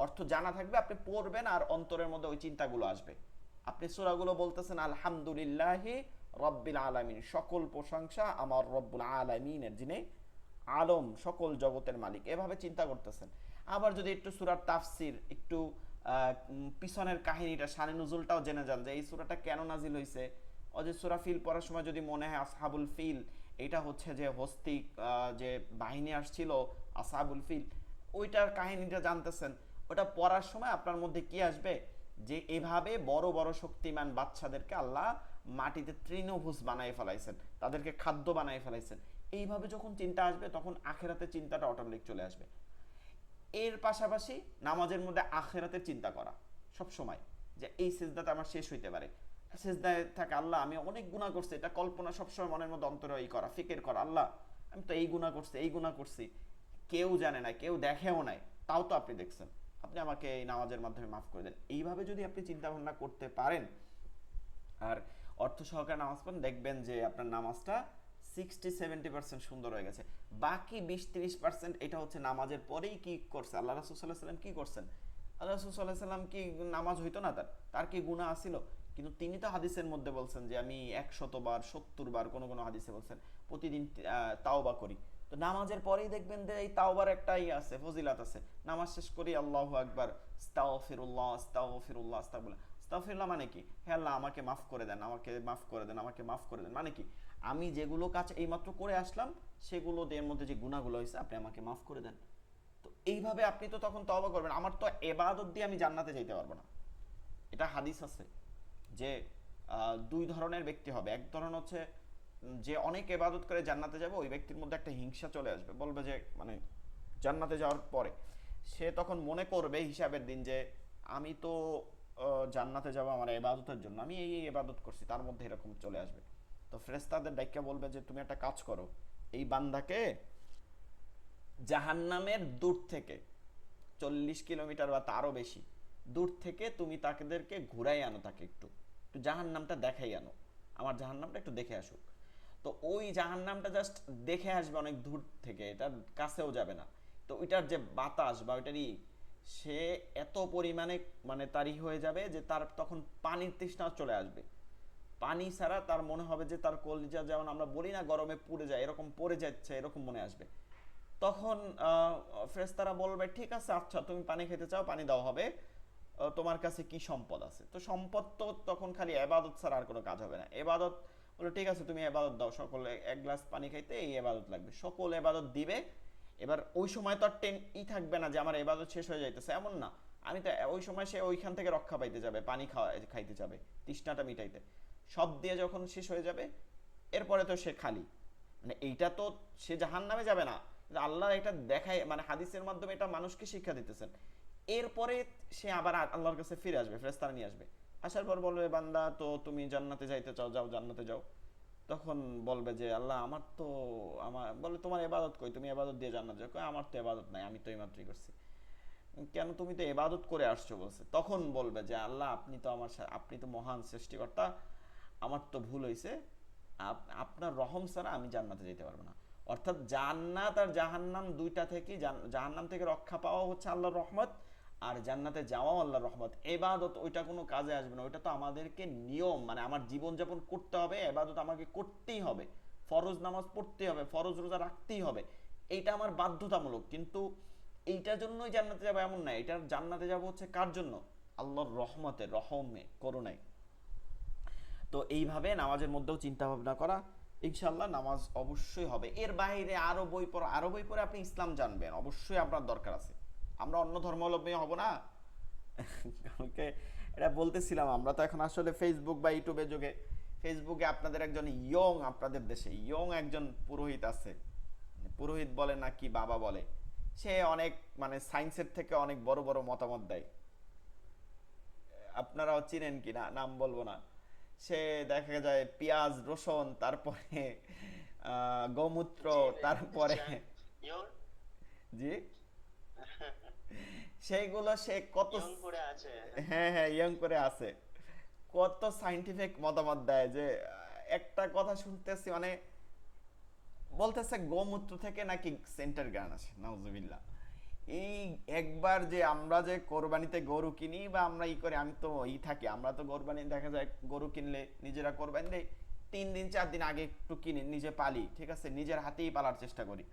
অর্থ জানা থাকবে, আপনি পড়বেন আর অন্তরের মধ্যে ওই চিন্তাগুলো আসবে। আপনি সূরাগুলো বলতেছেন আলহামদুলিল্লাহি রাব্বিল আলামিন, সকল প্রশংসা আমার রব্বুল আলামিনের, যিনি আলম সকল জগতের মালিক, এভাবে চিন্তা করতেছেন। আবার যদি একটু সূরার তাফসির, একটু পিছনের কাহিনীটা, শানে নুজুলটাও জেনে যান যে এই সূরাটা কেন নাজিল হয়েছে। ও যে সূরা ফিল পড়ার সময় যদি মনে হয় আসহাবুল ফিল, এটা হচ্ছে যে হস্তি যে বাহিনী আসছিল আসহাবুল ফিল, ওইটার কাহিনীটা জানতেছেন। ওটা পড়ার সময় আপনার মধ্যে কি আসবে, যে এভাবে বড় বড় শক্তিমান বাচ্চাদেরকে আল্লাহ মাটিতে তৃণভোজ বানায় ফেলাইছেন, তাদেরকে খাদ্য বানায় ফেলাইছেন। এইভাবে যখন চিন্তা আসবে তখন আখেরাতের চিন্তাটা অটোমেটিক চলে আসবে। এর পাশাপাশি নামাজের মধ্যে আখেরাতের চিন্তা করা সব সময়, যে এই সিজদাটা আমার শেষ হইতে পারে, সিজদায় থাকে আল্লাহ আমি অনেক গুনাহ করছি, এটা কল্পনা সবসময় মনের মধ্যে অন্তরে এই করা, ফিকির করা, আল্লাহ আমি তো এই গুনাহ করছি, এই গুনাহ করছি, কেউ জানে না, কেউ দেখেও নাই, তাও তো আপনি দেখছেন, আপনি আমাকে এই নামাজের মাধ্যমে মাফ করে দেন। এইভাবে যদি আপনি চিন্তা ভাবনা করতে পারেন আর অর্থ সহকারে নামাজ পড়েন, দেখবেন যে আপনার নামাজটা 60-70% সুন্দর হয়ে গেছে। বাকি 20-30% এটা হচ্ছে নামাজের পরেই কি করছে আল্লাহ রাসূল সাল্লাল্লাহু আলাইহি সাল্লাম, কি করছেন আল্লাহ রাসূল সাল্লাল্লাহু আলাইহি সাল্লাম, কি নামাজ হইতো না তার কি গুনাহ আছিল? কিন্তু তিনি তো হাদিসের মধ্যে বলছেন যে আমি 100 বার 70 বার কোন কোন হাদিসে বলছেন প্রতিদিন তাওবা করি। তো নামাজের পরেই দেখবেন যে এই তাওবার একটা আছে, ফজিলাত আছে। নামাজ শেষ করি আল্লাহু আকবার, আস্তাগফিরুল্লাহ আস্তাগফিরুল্লাহ আস্তাগফিরুল্লাহ। আস্তাগফিরুল্লাহ মানে কি, হে আল্লাহ আমাকে মাফ করে দেন, আমাকে মাফ করে দেন, আমাকে মাফ করে দেন, মানে কি আমি যেগুলো কাজ এইমাত্র করে আসলাম সেগুলো এর মধ্যে যে গুনাহগুলো হয়েছে আপনি আমাকে মাফ করে দেন। তো এইভাবে আপনি তো তখন তওবা করবেন। আমার তো ইবাদত দিয়ে আমি জান্নাতে যেতে পারবো না, এটা হাদিস আছে যে দুই ধরনের ব্যক্তি হবে। এক ধরন হচ্ছে যে অনেক ইবাদত করে জান্নাতে যাবে, ওই ব্যক্তির মধ্যে একটা হিংসা চলে আসবে, বলবে যে মানে জান্নাতে যাওয়ার পরে সে তখন মনে করবে হিসাবের দিন যে আমি তো জান্নাতে যাবো আমার ইবাদতের জন্য, আমি এই ইবাদত করছি, তার মধ্যে এরকম চলে আসবে। তো ফেরেশতাদের ডাইকা বলবে যে তুমি একটা কাজ করো, এই বান্দাকে জাহান্নামের দূর থেকে 40 কিলোমিটার বা তারও বেশি দূর থেকে তুমি তাদেরকে ঘুরাই আনো, তাকে একটু একটু জাহান্নামটা দেখাই আনো, আমার জাহান্নামটা একটু দেখে আসুক। তো ওই জাহান্নামটা জাস্ট দেখে আসবে অনেক দূর থেকে, এটার কাছেও যাবে না। তো ওইটার যে বাতাস বা ওইটারই সে এত পরিমাণে মানে তারই হয়ে যাবে যে তার তখন পানির তৃষ্ণা চলে আসবে। পানি ছাড়া তার মনে হবে যে তার কলিজা, যেমন আমরা বলি না গরমে পুড়ে যায়, এরকম পড়ে যাচ্ছে, এরকম মনে আসবে। তখন ফেরেশতারা বলবে ঠিক আছে, আচ্ছা তুমি পানি খেতে চাও, পানি দেওয়া হবে। তোমার কাছে কি সম্পদ আছে? তো সম্পদ তো তখন খালি ইবাদত ছাড়া আর কোনো কাজ হবে না। ইবাদত বলে ঠিক আছে তুমি ইবাদত দাও, সকলে এক গ্লাস পানি খাইতে এই ইবাদত লাগবে, সকল ইবাদত দিবে। এবার ওই সময় তো আর থাকবে না যে আমার ইবাদত শেষ হয়ে যাইতেছে, এমন না। আমি তো ওই সময় সে ওইখান থেকে রক্ষা পাইতে যাবে, পানি খাইতে যাবে, তৃষ্ণাটা মিটাইতে। সব দিয়ে যখন শেষ হয়ে যাবে, এরপরে তো সে খালি। মানে এইটা তো সে জাহান্নামে যাবে না, আল্লাহ এটা দেখায়, মানে হাদিসের মাধ্যমে এটা মানুষকে শিক্ষা দিতেছেন। এরপরে সে আবার আল্লাহর কাছে ফিরে আসবে, ফেরেশতারা নিয়ে আসবে। আসার পর বলবে বান্দা তো তুমি জান্নাতে যাইতে চাও, যাও জান্নাতে যাও। তখন বলবে যে আল্লাহ আমার তো, আমার বলে তোমার ইবাদত কই, তুমি ইবাদত দিয়ে জান্নাতে যাও। কই আমার তো ইবাদত নাই, আমি তো এইমাত্রই করছি। কেন, তুমি তো ইবাদত করে আসছো বলছে। তখন বলবে যে আল্লাহ আপনি তো আমার আপনি তো মহান সৃষ্টিকর্তা, আমার তো ভুল হয়েছে, আপনার রহম ছাড়া আমি জান্নাতে যেতে পারবো না। অর্থাৎ জান্নাত আর জাহান্নাম দুইটা থেকে, জাহান্নাম থেকে রক্ষা পাওয়া হচ্ছে আল্লাহর রহমত, আর জান্নাতে যাওয়াও আল্লাহর রহমত। ইবাদত ওইটা কোনো কাজে আসবে না, ওইটা তো আমাদেরকে নিয়ম, মানে আমার জীবনযাপন করতে হবে, ইবাদত আমাকে করতেই হবে, ফরজ নামাজ পড়তেই হবে, ফরজ রোজা রাখতেই হবে, এইটা আমার বাধ্যতামূলক। কিন্তু এইটার জন্যই জান্নাতে যাবো এমন না, এটার জান্নাতে যাবো হচ্ছে কার জন্য? আল্লাহর রহমতে, রহমে, করুণায়। তো এইভাবে নামাজের মধ্যেও চিন্তা ভাবনা করা, ইনশাল্লাহ নামাজ অবশ্যই হবে। এর বাইরে আরো বই পড়া, আরো বই পড়ে আপনি ইসলাম জানবেন, অবশ্যই আপনার দরকার আছে। আমরা অন্য ধর্মাবলম্বী হব না। কালকে এটা বলতেছিলাম, আমরা তো এখন আসলে ফেসবুক বা ইউটিউবের যুগে। ফেসবুকে আপনাদের একজন ইয়ং, আপনাদের দেশে ইয়ং একজন পুরোহিত আছে, পুরোহিত বলে না কি বাবা বলে, সে অনেক মানে সায়েন্সের থেকে অনেক বড় বড় মতামত দেয়। আপনারাও চিনেন কি না, নাম বলবো না। সে দেখা যায় পেঁয়াজ রসুন, তারপরে গোমূত্র, তারপরে জি সেইগুলো সে কত করে আছে। হ্যাঁ হ্যাঁ ইয়ং করে আছে, কত সাইন্টিফিক মতামত দেয় যে একটা কথা শুনতেছি, মানে বলতেছে গোমূত্র থেকে নাকি সেন্টার গান আসে, নাউজুবিল্লাহ। এই একবার যে আমরা যে কোরবানিতে গরু কিনি বা আমরা ই করে, আমি তো থাকি, আমরা তো কোরবানি দেখা যায় গরু কিনলে নিজেরা কোরবানি দেই, 3 দিন 4 দিন আগে একটু কিনে নিজে পালি, ঠিক আছে, নিজের হাতেই পালার চেষ্টা করি।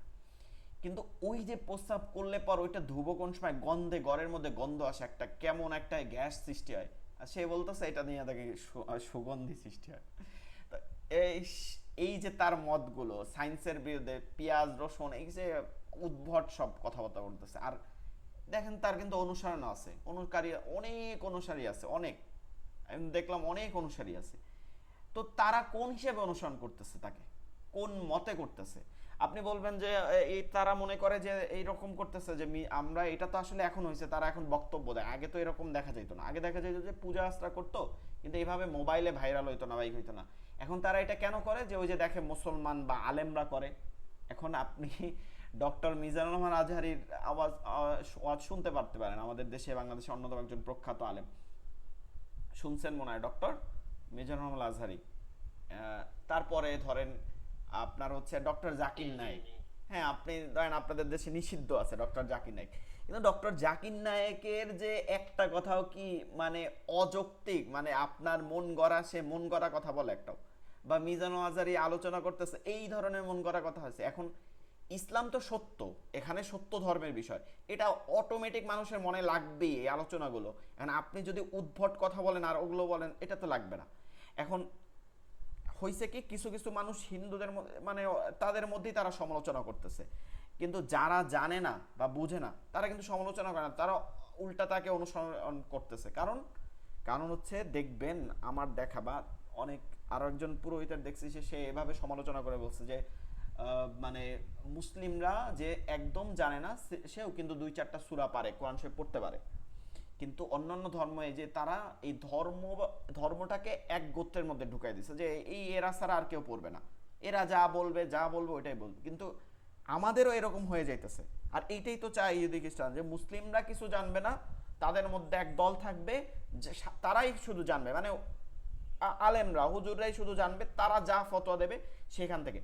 কিন্তু ওই যে প্রস্রাব করলে পর ওইটা ধুবো কোন সময়, গন্ধে, ঘরের মধ্যে গন্ধ আসে, একটা কেমন একটা গ্যাস সৃষ্টি হয়, আর সে বলতেছে এটা নিয়ে তাকে সুগন্ধি সৃষ্টি হয়। তো এই এই যে তার মতগুলো সায়েন্সের বিরুদ্ধে, পেঁয়াজ রসুন, এই যে উদ্ভট সব কথাবার্তা বলতেছে। আর দেখেন তার কিন্তু অনুসরণ আছে, অনুসারী অনেক, অনুসারী আছে অনেক, আমি দেখলাম অনেক অনুসারী আছে। তো তারা কোন হিসেবে অনুসরণ করতেছে, তাকে কোন মতে করতেছে? আপনি বলবেন যে এই তারা মনে করে যে এইরকম করতেছে যে আমরা, এটা তো আসলে এখন হয়েছে, তারা এখন বক্তব্য দেয়, আগে তো এরকম দেখা যেত না। আগে দেখা যেত যে পূজা আশ্রা করতো, কিন্তু এইভাবে মোবাইলে ভাইরাল হইতো না, বাইক হইতো না। এখন তারা এটা কেন করে, যে ওই যে দেখে মুসলমান বা আলেমরা করে। এখন আপনি ডক্টর মিজানুর রহমান আজহারির আওয়াজ শুনতে পারতে পারেন, আমাদের দেশে বাংলাদেশে অন্যতম একজন প্রখ্যাত আলেম, শুনছেন মনে হয়, ডক্টর মিজানুর রহমান আজহারি। তারপরে ধরেন আপনার হচ্ছে ডক্টর জাকির নায়েক। হ্যাঁ, আপনি ধরেন আপনাদের দেশে নিষিদ্ধ আছে ডক্টর জাকির নায়েক, কিন্তু ডক্টর জাকির নায়েকের যে একটা কথাও কি মানে অযৌক্তিক, মানে আপনার মন গড়া, সে মন গড়া কথা বলে একটাও, বা মিজানুর আজহারি আলোচনা করতেছে এই ধরনের মন গড়া কথা হয়েছে। এখন ইসলাম তো সত্য, এখানে সত্য ধর্মের বিষয়, এটা অটোমেটিক মানুষের মনে লাগবেই এই আলোচনাগুলো। এখন আপনি যদি উদ্ভট কথা বলেন আর ওগুলো বলেন, এটা তো লাগবে না। এখন হয়েছে কি, কিছু কিছু মানুষ হিন্দুদের মানে তাদের মধ্যেই তারা সমালোচনা করতেছে, কিন্তু যারা জানে না বা বুঝে না তারা কিন্তু সমালোচনা করে না, তারা উল্টা তাকে অনুসরণ করতেছে। কারণ কারণ হচ্ছে দেখবেন আমার দেখা বা অনেক আরো একজন পুরোহিতের দেখছি সে এভাবে সমালোচনা করে বলছে যে মানে মুসলিমরা যে একদম জানে না সেও কিন্তু 2-4টা সূরা পারে, কোরআন শরীফ পড়তে পারে। কিন্তু অন্যান্য ধর্ম এই যে তারা এই ধর্মটাকে এক গোত্রের মধ্যে ঢুকাই দিছে যে এই এরা ছাড়া আর কেউ পড়বে না, এরা যা বলবে ওইটাই বলবে। কিন্তু আমাদেরও এরকম হয়ে যাইতেছে। আর এইটাই তো চাই ইহুদি খ্রিস্টান, যে মুসলিমরা কিছু জানবে না, তাদের মধ্যে এক দল থাকবে যে তারাই শুধু জানবে, মানে আলেমরা হুজুররাই শুধু জানবে, তারা যা ফতোয়া দেবে সেখান থেকে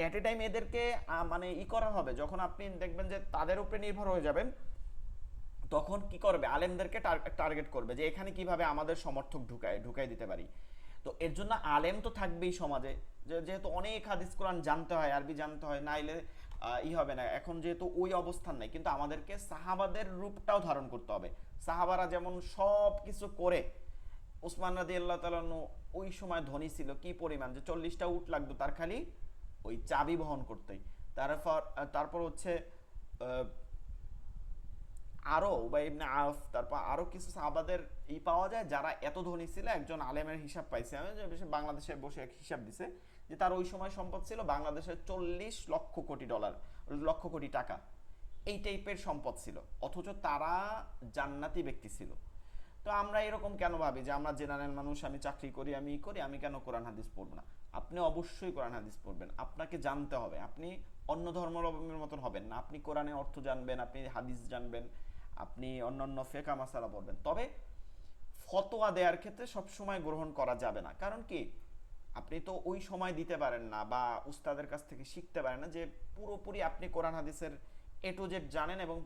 এট এ টাইম এদেরকে মানে করা হবে। যখন আপনি দেখবেন যে তাদের উপরে নির্ভর হয়ে যাবেন, তখন কি করবে, আলেমদেরকে টার্গেট করবে যে এখানে কিভাবে আমাদের সমর্থক ঢুকাই দিতে পারি। তো এর জন্য আলেম তো থাকবেই সমাজে, যেহেতু অনেক হাদিস কোরআন জানতে হয়, আরবি জানতে হয়, নাইলে হবে না। এখন যেহেতু ওই অবস্থান নাই, কিন্তু আমাদেরকে সাহাবাদের রূপটাও ধারণ করতে হবে। সাহাবারা যেমন সব কিছু করে, উসমান রাদিয়াল্লাহু তাআলা ওই সময় ধনী ছিল কি পরিমাণ, যে 40টা উট লাগতো তার খালি ওই চাবি বহন করতেই। তারপর হচ্ছে আরো উবাই ইবনে আউফ, তারপর আরো কিছু সাহাবাদের পাওয়া যায় যারা এত ধনী ছিল। একজন আলেমের হিসাব পাইছে আমি, যে বাংলাদেশে বসে এক হিসাব দিছে যে তার ওই সময় সম্পদ ছিল বাংলাদেশের 40 লক্ষ কোটি ডলার, লক্ষ কোটি টাকা, এই টাইপের সম্পদ ছিল, অথচ তারা জান্নাতি ব্যক্তি ছিল। তো আমরা এরকম কেন ভাবি যে আমরা জেনারেল মানুষ, আমি চাকরি করি, আমি কেন কোরআন হাদিস পড়বো না? আপনি অবশ্যই কোরআন হাদিস পড়বেন, আপনাকে জানতে হবে। আপনি অন্য ধর্মাবলম্বীর মতন হবেন না, আপনি কোরআনের অর্থ জানবেন, আপনি হাদিস জানবেন, আপনি অন্যান্য ফেকা মাসালা পড়বেন। তবে ফতোয়া দেওয়ার ক্ষেত্রে সবসময় গ্রহণ করা যাবে না। কারণ কি, আপনি তো ওই সময় দিতে পারেন না বা উস্তাদের কাছ থেকে শিখতে পারেন না যে পুরোপুরি আপনি কোরআন হাদিসের এ টু জেড জানেন এবং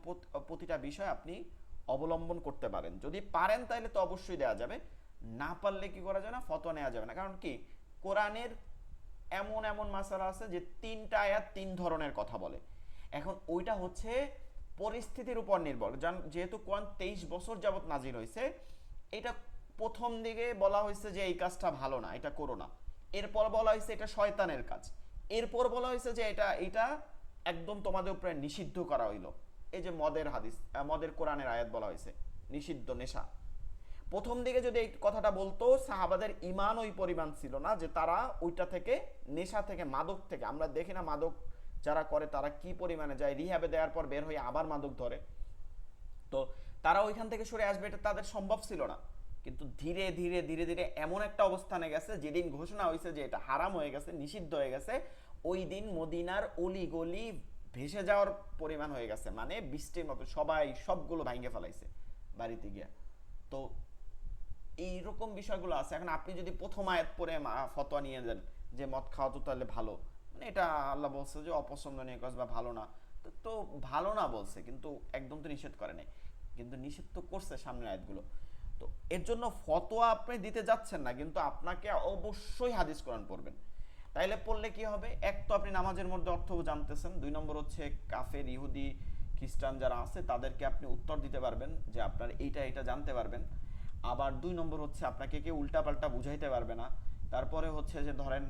প্রতিটা বিষয় আপনি অবলম্বন করতে পারেন। যদি পারেন তাহলে তো অবশ্যই দেওয়া যাবে, না পারলে কি করা যাবে না, ফতোয়া নেওয়া যাবে না। কারণ কি, কোরআনের এমন এমন মাসালা আছে যে 3টা আয়াত 3 ধরনের কথা বলে। এখন ওইটা হচ্ছে পরিস্থিতির উপর নির্ভর। যেহেতু কোরআন 23 বছর যাবত নাজিল হয়েছে, এটা প্রথম দিকে বলা হয়েছে যে এই কাজটা ভালো না, এটা করো না। এরপর বলা হয়েছে এটা শয়তানের কাজ। এরপর বলা হয়েছে যে এটা একদম তোমাদের উপরে নিষিদ্ধ করা হইলো। এই যে মদের কোরআনের আয়াত বলা হয়েছে নিষিদ্ধ, নেশা। প্রথম দিকে যদি এই কথাটা বলতো, সাহাবাদের ঈমান ওই পরিমাণ ছিল না যে তারা ওইটা থেকে, নেশা থেকে, মাদক থেকে, আমরা দেখি না মাদক যারা করে তারা কি পরিমাণে যায়, রিহ্যাবে দেওয়ার পর বের হয়ে আবার মাদক ধরে। তো তারা ওইখান থেকে সরে আসবে এটা তাদের সম্ভব ছিল না। কিন্তু ধীরে ধীরে ধীরে ধীরে এমন একটা অবস্থানে গেছে, যেদিন ঘোষণা হয়েছে যে এটা হারাম হয়ে গেছে, নিষিদ্ধ হয়ে গেছে, ওই দিন মদিনার অলি গলি ভেসে যাওয়ার পরিমাণ হয়ে গেছে, মানে বৃষ্টির মতো সবাই সবগুলো ভাঙে ফেলাইছে বাড়িতে গিয়া। তো এইরকম বিষয়গুলো আছে। এখন আপনি যদি প্রথম আয়াত পরে ফতোয়া নিয়ে যান যে মদ খাওয়া তো তাহলে ভালো, মানে এটা আল্লাহ বলছে যে অপছন্দনীয় কাজ বা ভালো না, তো ভালো না বলছে, কিন্তু একদম তো নিষেধ করে নাই, কিন্তু নিষেধ তো করছে সামনের আয়াতগুলো। তো এর জন্য ফতোয়া আপনি দিতে যাচ্ছেন না, কিন্তু আপনাকে অবশ্যই হাদিস কোরআন পড়বেন। তাইলে পড়লে কি হবে, এক তো আপনি নামাজের মধ্যে অর্থ জানতেছেন, 2 নম্বর হচ্ছে কাফের ইহুদি খ্রিস্টান যারা আছে তাদেরকে আপনি উত্তর দিতে পারবেন যে আপনার এটা জানতে পারবেন। আবার 2 নম্বর হচ্ছে আপনাকে কেউ উল্টাপাল্টা বুঝাইতে পারবে না। তারপরে হচ্ছে যে ধরেন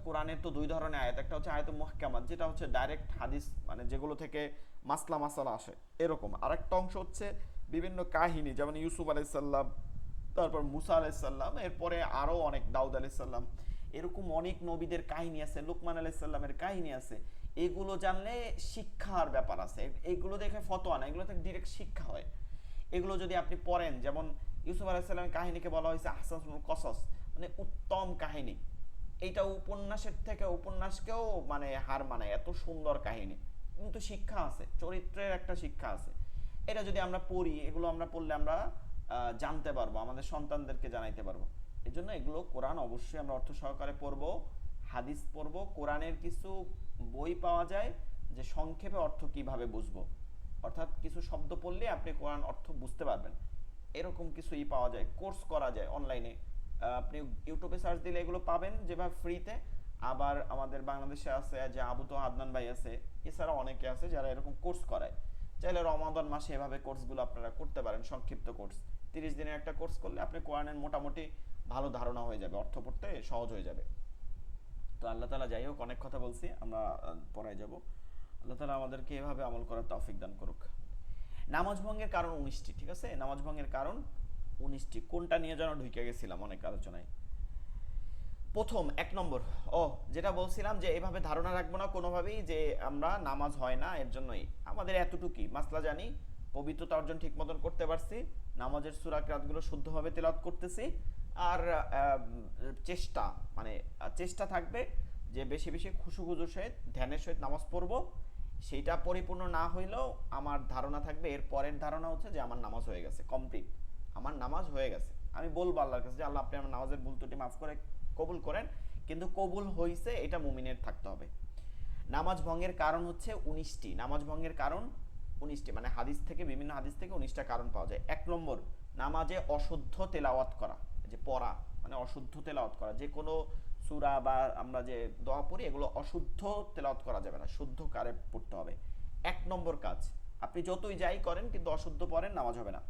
কোরআনের তো 2 ধরনের আয়াত, একটা হচ্ছে আয়াতুল মুহকামাত, যেটা হচ্ছে ডাইরেক্ট হাদিস, মানে যেগুলো থেকে মাসালা আসে এরকম। আরেকটা অংশ হচ্ছে বিভিন্ন কাহিনী, যেমন ইউসুফ আলাইহিস সালাম, তারপর মুসা আলাইহিস সালাম, এরপরে আরো অনেক, দাউদ আলাইহিস সালাম, এরকম অনেক নবীদের কাহিনী আছে, লুকমান আলাইহিস সালামের কাহিনী আছে। এগুলো জানলে শিক্ষার ব্যাপার আছে, এগুলো দেখে ফতোয়া না, এগুলো থেকে ডিরেক্ট শিক্ষা হয়। এগুলো যদি আপনি পড়েন, যেমন ইউসুফ আলাইহিস সালামের কাহিনীকে বলা হয়েছে আহসানুল কসস, মানে উত্তম কাহিনী। এইটা উপন্যাসকেও মানে হার মানে, এত সুন্দর কাহিনী, কিন্তু শিক্ষা আছে, চরিত্রের একটা শিক্ষা আছে। এটা যদি আমরা পড়ি, এগুলো আমরা পড়লে আমরা জানতে পারবো, আমাদের সন্তানদেরকে জানাইতে পারবো। এই জন্য এগুলো কোরআন অবশ্যই আমরা অর্থ সহকারে পড়বো, হাদিস পড়বো। কোরআনের কিছু বই পাওয়া যায় যে সংক্ষেপে অর্থ কিভাবে বুঝবো, অর্থাৎ কিছু শব্দ পড়লে আপনি কোরআন অর্থ বুঝতে পারবেন, এরকম কিছুই পাওয়া যায়, কোর্স করা যায় অনলাইনে। আপনি ইউটিউবে সার্চ দিলে এগুলো পাবেন যেভাবে ফ্রিতে। আবার আমাদের বাংলাদেশে আছে যে আবু তো আদনান ভাই আছে, এছাড়া অনেকে আছে যারা এরকম কোর্স করায়। চাইলে রমাদান মাসে এভাবে কোর্সগুলো আপনারা করতে পারেন, সংক্ষিপ্ত কোর্স 30 দিনের একটা কোর্স করলে আপনি কোরআনের মোটামুটি ভালো ধারণা হয়ে যাবে, অর্থ পড়তে সহজ হয়ে যাবে। তো আল্লাহ তাআলা, যাই হোক অনেক কথা বলছি, আমরা পড়ায় যাব। আল্লাহ তাআলা আমাদেরকে এভাবে আমল করার তৌফিক দান করুক। নামাজ ভঙ্গের কারণ 19টি, ঠিক আছে? নামাজ ভঙ্গের কারণ 19টি। কোনটা নিয়ে যেন ঢুকে গেছিলাম অনেক আলোচনায়। প্রথম 1 নম্বর, যেটা বলছিলাম যে এভাবে ধারণা রাখবো না কোনোভাবেই যে আমরা নামাজ হয় না এর জন্যই, আমাদের এতটুকুই মাসলা জানি, পবিত্রতা অর্জন ঠিক মতন করতে পারছি, নামাজের সূরা কিরাতগুলো শুদ্ধভাবে তেলাওয়াত করতেছি, আর চেষ্টা মানে চেষ্টা থাকবে যে বেশি বেশি খুশুখুজুর সহিত ধ্যানের সহিত নামাজ পড়বো। সেইটা পরিপূর্ণ না হইলেও আমার ধারণা থাকবে, এর পরের ধারণা হচ্ছে যে আমার নামাজ হয়ে গেছে, কমপ্লিট, আমার নামাজ হয়ে গেছে। আমি বলবো আল্লাহর কাছে যে আল্লাহ আপনি আমার নামাজের ভুল ত্রুটি মাফ করে কবুল করেন, কিন্তু কবুল হইছে এটা মুমিনের থাকতে হবে। নামাজ ভঙ্গের কারণ হচ্ছে 19টি, নামাজ ভঙ্গের কারণ 19টি, মানে হাদিস থেকে, বিভিন্ন হাদিস থেকে 19টা কারণ পাওয়া যায়। 1 নম্বর, নামাজে অশুদ্ধ তেলাওয়াত করা, যে পড়া মানে অশুদ্ধ তেলাওয়াত করা, যে কোনো সূরা বা আমরা যে দোয়া পড়ি এগুলো অশুদ্ধ তেলাওয়াত করা যাবে না, শুদ্ধ কারে পড়তে হবে। 1 নম্বর কাজ, আপনি যতই যাই করেন কিন্তু অশুদ্ধ পড়েন নামাজ হবে না।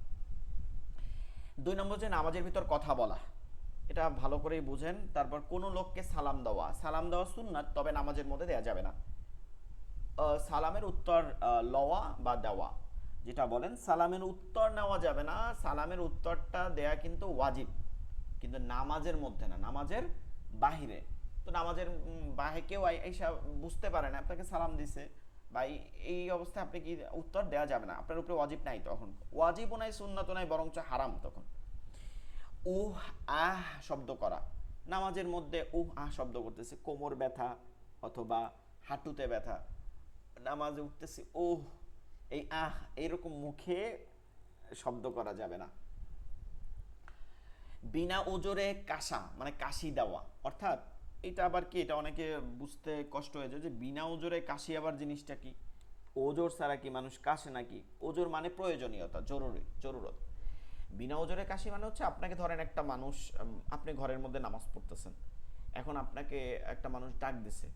2 নম্বর, যে নামাজের ভিতর কথা বলা, এটা ভালো করেই বুঝেন। তারপর কোনো লোককে সালাম দেওয়া, সালাম দেওয়া সুন্নাত, তবে নামাজের মধ্যে দেওয়া যাবে না। সালামের উত্তর লওয়া বা দেওয়া, যেটা বলেন সালামের উত্তর নেওয়া যাবে না, সালামের উত্তরটা দেয়া কিন্তু ওয়াজিব, কিন্তু নামাজের মধ্যে না, নামাজের বাহিরে। তো নামাজের বাহিরে কেউ এসে বুঝতে পারে না আপনাকে সালাম দিছে, বা এই অবস্থায় আপনি কি উত্তর দেওয়া যাবে না, আপনার উপরে ওয়াজিব নাই, তখন ওয়াজিবও নাই সুন্নাতও নাই, বরঞ্চ হারাম তখন। উহ আহ শব্দ করা, নামাজের মধ্যে উহ আহ শব্দ করতেছে, কোমর ব্যথা অথবা হাঁটুতে ব্যথা, নামাজে উঠতেছি ওহ, এই আহ এরকম মুখে শব্দ করা যাবে না। বিনা ওজরে কাশা, মানে কাশি দেওয়া, অর্থাৎ এটা আবার কি, এটা অনেকে বুঝতে কষ্ট হয়ে যায় যে বিনা ওজরে কাশি আবার জিনিসটা কি, ওজোর ছাড়া কি মানুষ কাশে নাকি? ওজোর মানে প্রয়োজনীয়তা, জরুরি, জরুরত। বিনা ওজরে কাশি মানে হচ্ছে আপনাকে ধরেন একটা মানুষ, আপনি ঘরের মধ্যে নামাজ পড়তেছেন, এখন আপনাকে একটা মানুষ ডাক দিছে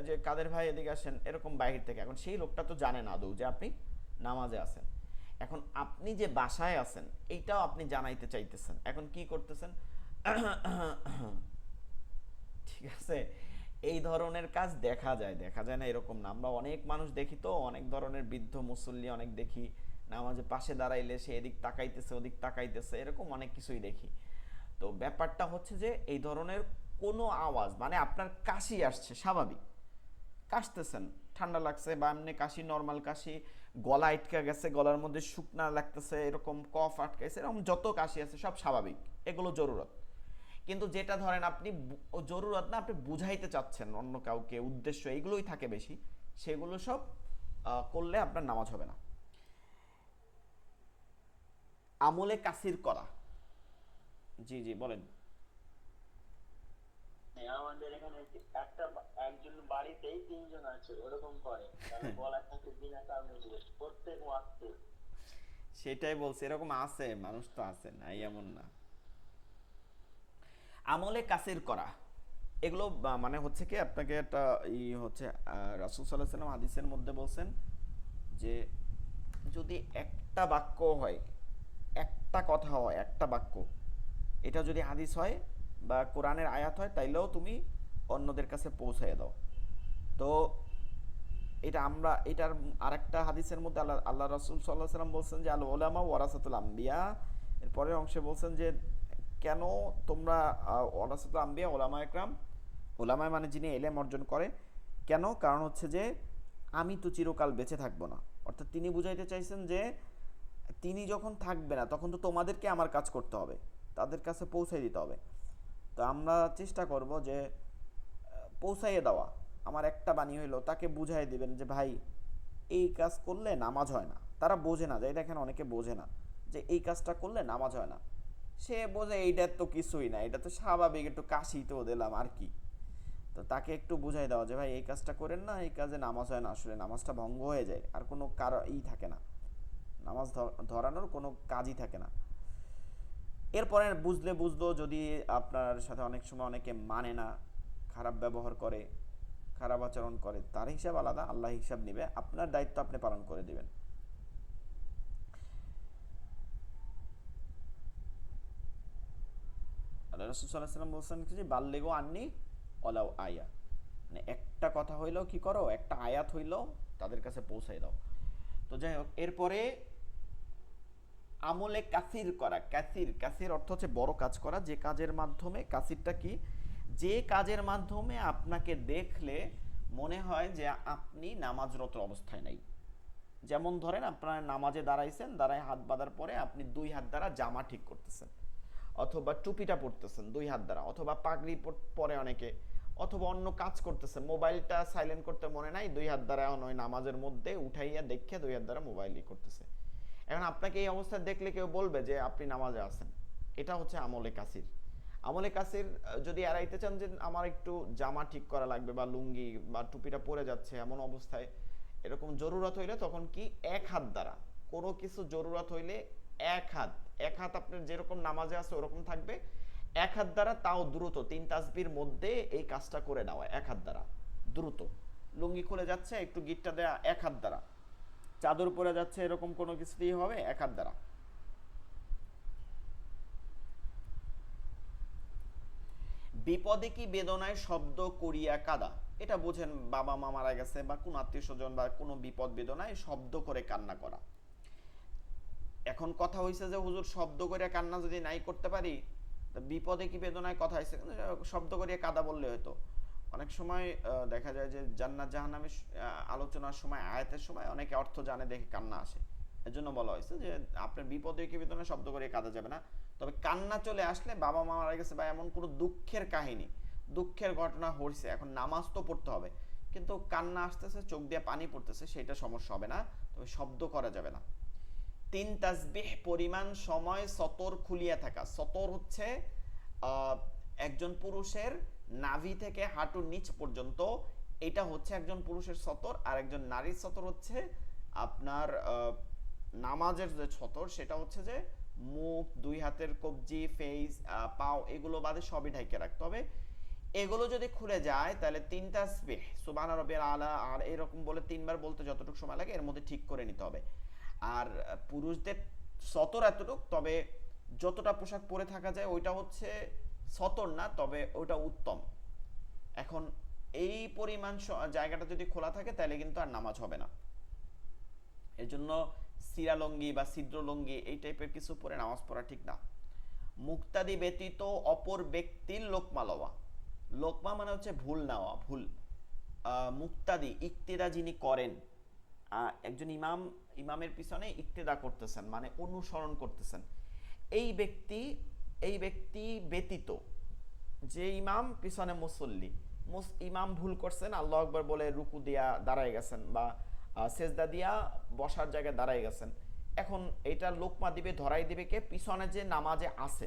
যে কাদের ভাই এদিকে আসেন, এরকম বাহির থেকে, এখন সেই লোকটা তো জানে না আদৌ যে আপনি নামাজে আছেন, এখন আপনি যে বাসায় আছেন এইটাও আপনি জানাইতে চাইতেছেন, এখন কি করতেছেন? ঠিক আছে, এই ধরনের কাজ দেখা যায়, দেখা যায় না এরকম না, আমরা অনেক মানুষ দেখি, তো অনেক ধরনের বৃদ্ধ মুসল্লি অনেক দেখি, নামাজে পাশে দাঁড়াইলে সে এদিক তাকাইতেছে ওদিক তাকাইতেছে, এরকম অনেক কিছুই দেখি। তো ব্যাপারটা হচ্ছে যে এই ধরনের কোনো আওয়াজ, মানে আপনার কাশি আসছে স্বাভাবিক, কাশতেছেন, ঠান্ডা লাগছে বা এমনি কাশি, নর্মাল কাশি, গলা আটকে গেছে, গলার মধ্যে শুকনা লাগতেছে, এরকম কফ আটকাইছে, এরকম যত কাশি আছে সব স্বাভাবিক, এগুলো জরুরত। কিন্তু যেটা ধরেন আপনি জরুরত না, আপনি বুঝাইতে চাচ্ছেন অন্য কাউকে, উদ্দেশ্য এইগুলোই থাকে বেশি, সেগুলো সব করলে আপনার নামাজ হবে না। আমলে কাসির করা, জি জি বলেন। আমাদের এখানে একটা একজন বাড়িতেই 3 জন আছে ওরকম করে, কারণ বলা থাকে বিনা কারণে প্রত্যেক ওয়াক্তে। সেটাই বলছি, এরকম আছে মানুষ, তো আছে নাই এমন না। আমলে কাসির করা, এগুলো মানে হচ্ছে কি, আপনাকে একটা হচ্ছে রাসূল সাল্লাল্লাহু আলাইহি ওয়াসাল্লাম হাদিসের মধ্যে বলছেন যে যদি একটা বাক্য হয়, একটা কথা হয়, একটা বাক্য, এটা যদি হাদিস হয় বা কোরআনের আয়াত হয়, তাইলেও তুমি অন্যদের কাছে পৌঁছায় দাও। তো এটা আমরা, এটার আরেকটা হাদিসের মধ্যে আল্লাহ আল্লাহ রাসূল সাল্লাল্লাহু আলাইহি ওয়াসাল্লাম বলছেন যে আল উলামা ওয়ারাসাতুল আম্বিয়া, এর পরের অংশে বলছেন যে কেন তোমরা ওয়ারাসাতুল আম্বিয়া, ওলামা একরাম, ওলামায় মানে যিনি এলেম অর্জন করে, কেন? কারণ হচ্ছে যে আমি তো চিরকাল বেঁচে থাকবো না, অর্থাৎ তিনি বুঝাইতে চাইছেন যে তিনি যখন থাকবে না তখন তো তোমাদেরকে আমার কাজ করতে হবে, তাদের কাছে পৌঁছাই দিতে হবে। তো আমরা চেষ্টা করব যে পৌঁছাইয়ে দেওয়া। আমার একটা বাণী হইলো, তাকে বুঝাই দিবেন যে ভাই এই কাজ করলে নামাজ হয় না, তারা বোঝে না, যে দেখেন অনেকে বোঝে না যে এই কাজটা করলে নামাজ হয় না, সে বোঝে এইটার তো কিছুই না, এটা তো স্বাভাবিক, একটু কাশি তো দিলাম আর কি। তো তাকে একটু বুঝাই দেওয়া যে ভাই এই কাজটা করেন না, এই কাজে নামাজ হয় না, আসলে নামাজটা ভঙ্গ হয়ে যায়, আর কোনো থাকে না, নামাজ ধরানোর কোনো কাজই থাকে না। এরপরে বুঝলো, যদি আপনার সাথে অনেক সময় অনেকে মানে না, খারাপ ব্যবহার করে, খারাপ আচরণ করে, তার হিসাব আলাদা, আল্লাহ হিসাব নিবে, আপনার দায়িত্ব আপনি পালন করে দিবেন। আল্লাহ রাসূল সাল্লাল্লাহু আলাইহি ওয়াসাল্লাম বলছেন যে বাল্লিগু আন্নি ওয়ালাউ আয়া, মানে একটা কথা হইলেও কি করো, একটা আয়াত হইলেও তাদের কাছে পৌঁছাই দাও। তো যাই হোক, এরপরে আমলে কাসির করা। কাসির অর্থ হচ্ছে বড় কাজ করা। যে কাজের মাধ্যমে, কাসিরটা কি, যে কাজের মাধ্যমে আপনাকে দেখলে মনে হয় যে আপনি নামাজরত অবস্থায় নাই। যেমন ধরেন আপনার নামাজে দাঁড়াইছেন, দাঁড়ায় হাত বাঁধার পরে আপনি দুই হাত দ্বারা জামা ঠিক করতেছেন, অথবা টুপিটা পরতেছেন দুই হাত দ্বারা, অথবা পাগড়ি পরে অনেকে, অথবা অন্য কাজ করতেছেন, মোবাইলটা সাইলেন্ট করতে মনে নাই, দুই হাত দ্বারা ওই নামাজের মধ্যে উঠাইয়া দেখে দুই হাত দ্বারা মোবাইলই করতেছে। এখন আপনাকে এই অবস্থায় দেখলে কেউ বলবে যে আপনি নামাজে আছেন। এটা হচ্ছে আমলে কাসির। আমলে কাসির যদি এড়াইতে চান যে আমার একটু জামা ঠিক করা লাগবে বা লুঙ্গি বা টুপিটা পরে যাচ্ছে, এমন অবস্থায় এরকম জরুরত হইলে তখন কি এক হাত দ্বারা, কোনো কিছু জরুরত হইলে এক হাত আপনার যেরকম নামাজে আছে ওরকম থাকবে, এক হাত দ্বারা, তাও দ্রুত 3 তাসবির মধ্যে এই কাজটা করে নেওয়া এক হাত দ্বারা দ্রুত। লুঙ্গি খুলে যাচ্ছে, একটু গিটটা দেয়া এক হাত দ্বারা, চাদর পরে যাচ্ছে, এরকম কোনো কিছুতেই হবে এক হাত দ্বারা। বিপদে কি বেদনায় শব্দ করিয়া কাঁদা, এটা বোঝেন বাবা মা মারা গেছে বা কোন আত্মীয় স্বজন বা কোনো বিপদ বেদনায় শব্দ করে কান্না করা। এখন কথা হইছে যে হুজুর শব্দ করে কান্না যদি নাই করতে পারি, বিপদে কি বেদনায় কথা হয়েছে, শব্দ করিয়া কাঁদা বললে হয়তো। অনেক সময় দেখা যায় যে জান্নাত জাহান্নামের আলোচনার সময়, আয়াতের সময় অনেকে অর্থ জানে দেখে কান্না আসে। এর জন্য বলা হয়েছে যে আপনার বিপদে কি বেদনায় শব্দ করে কাঁদা যাবে না। তবে কান্না চলে আসলে, বাবা মা মারা গেছে বা এমন কোনো দুঃখের কাহিনী, দুঃখের ঘটনা হয়েছে, এখন নামাজ তো পড়তে হবে, কিন্তু কান্না আসতেছে, চোখ দিয়ে পানি পড়তেছে, সেটা সমস্যা হবে না, তবে শব্দ করা যাবে না। 3 তাসবিহ পরিমাণ সময় সতর খুলিয়া থাকা। সতর হচ্ছে একজন পুরুষের নাভি থেকে হাঁটুর নিচ পর্যন্ত, এটা হচ্ছে একজন পুরুষের সতর। আর একজন নারীর সতর হচ্ছে আপনার নামাজের যে সতর, সেটা হচ্ছে যে মুখ, দুই হাতের কবজি, ফেস, পাও, এগুলো বাদে সবই ঢেকে রাখতে হবে। এগুলো যদি খুলে যায় তাহলে 3 তাসবিহ সুবহান রাব্বিয়াল আলা আর এরকম বলে 3 বার বলতে যতটুকু সময় লাগে এর মধ্যে ঠিক করে নিতে হবে। আর পুরুষদের সতর এতটুক, তবে যতটা পোশাক পরে থাকা যায় ওইটা হচ্ছে সতর না, তবে ওইটা উত্তম। এখন এই পরিমাণ জায়গাটা যদি খোলা থাকে তাহলে কিন্তু আর নামাজ হবে না। এর জন্য সিরালঙ্গি বা ছিদ্রলঙ্গি এই টাইপের কিছু পরে নামাজ পড়া ঠিক না। মুক্তাদি ব্যতীত অপর ব্যক্তির লোকমা লওয়া। লোকমা মানে হচ্ছে ভুল নেওয়া, ভুল। মুক্তাদি ইক্তেদা যিনি করেন, একজন ইমামের পিছনে ইক্তেদা করতেছেন মানে অনুসরণ করতেছেন, এই ব্যক্তি ব্যতীত, যে ইমাম পিছনে মুসল্লি, ইমাম ভুল করছেন, আল্লাহ আকবার বলে রুকু দিয়া দাঁড়ায় গেছেন বা সেজদা দিয়া বসার জায়গায় দাঁড়ায় গেছেন, এখন এটা লোকমা দিবে, ধরাই দিবে কে, পিছনে যে নামাজে আছে,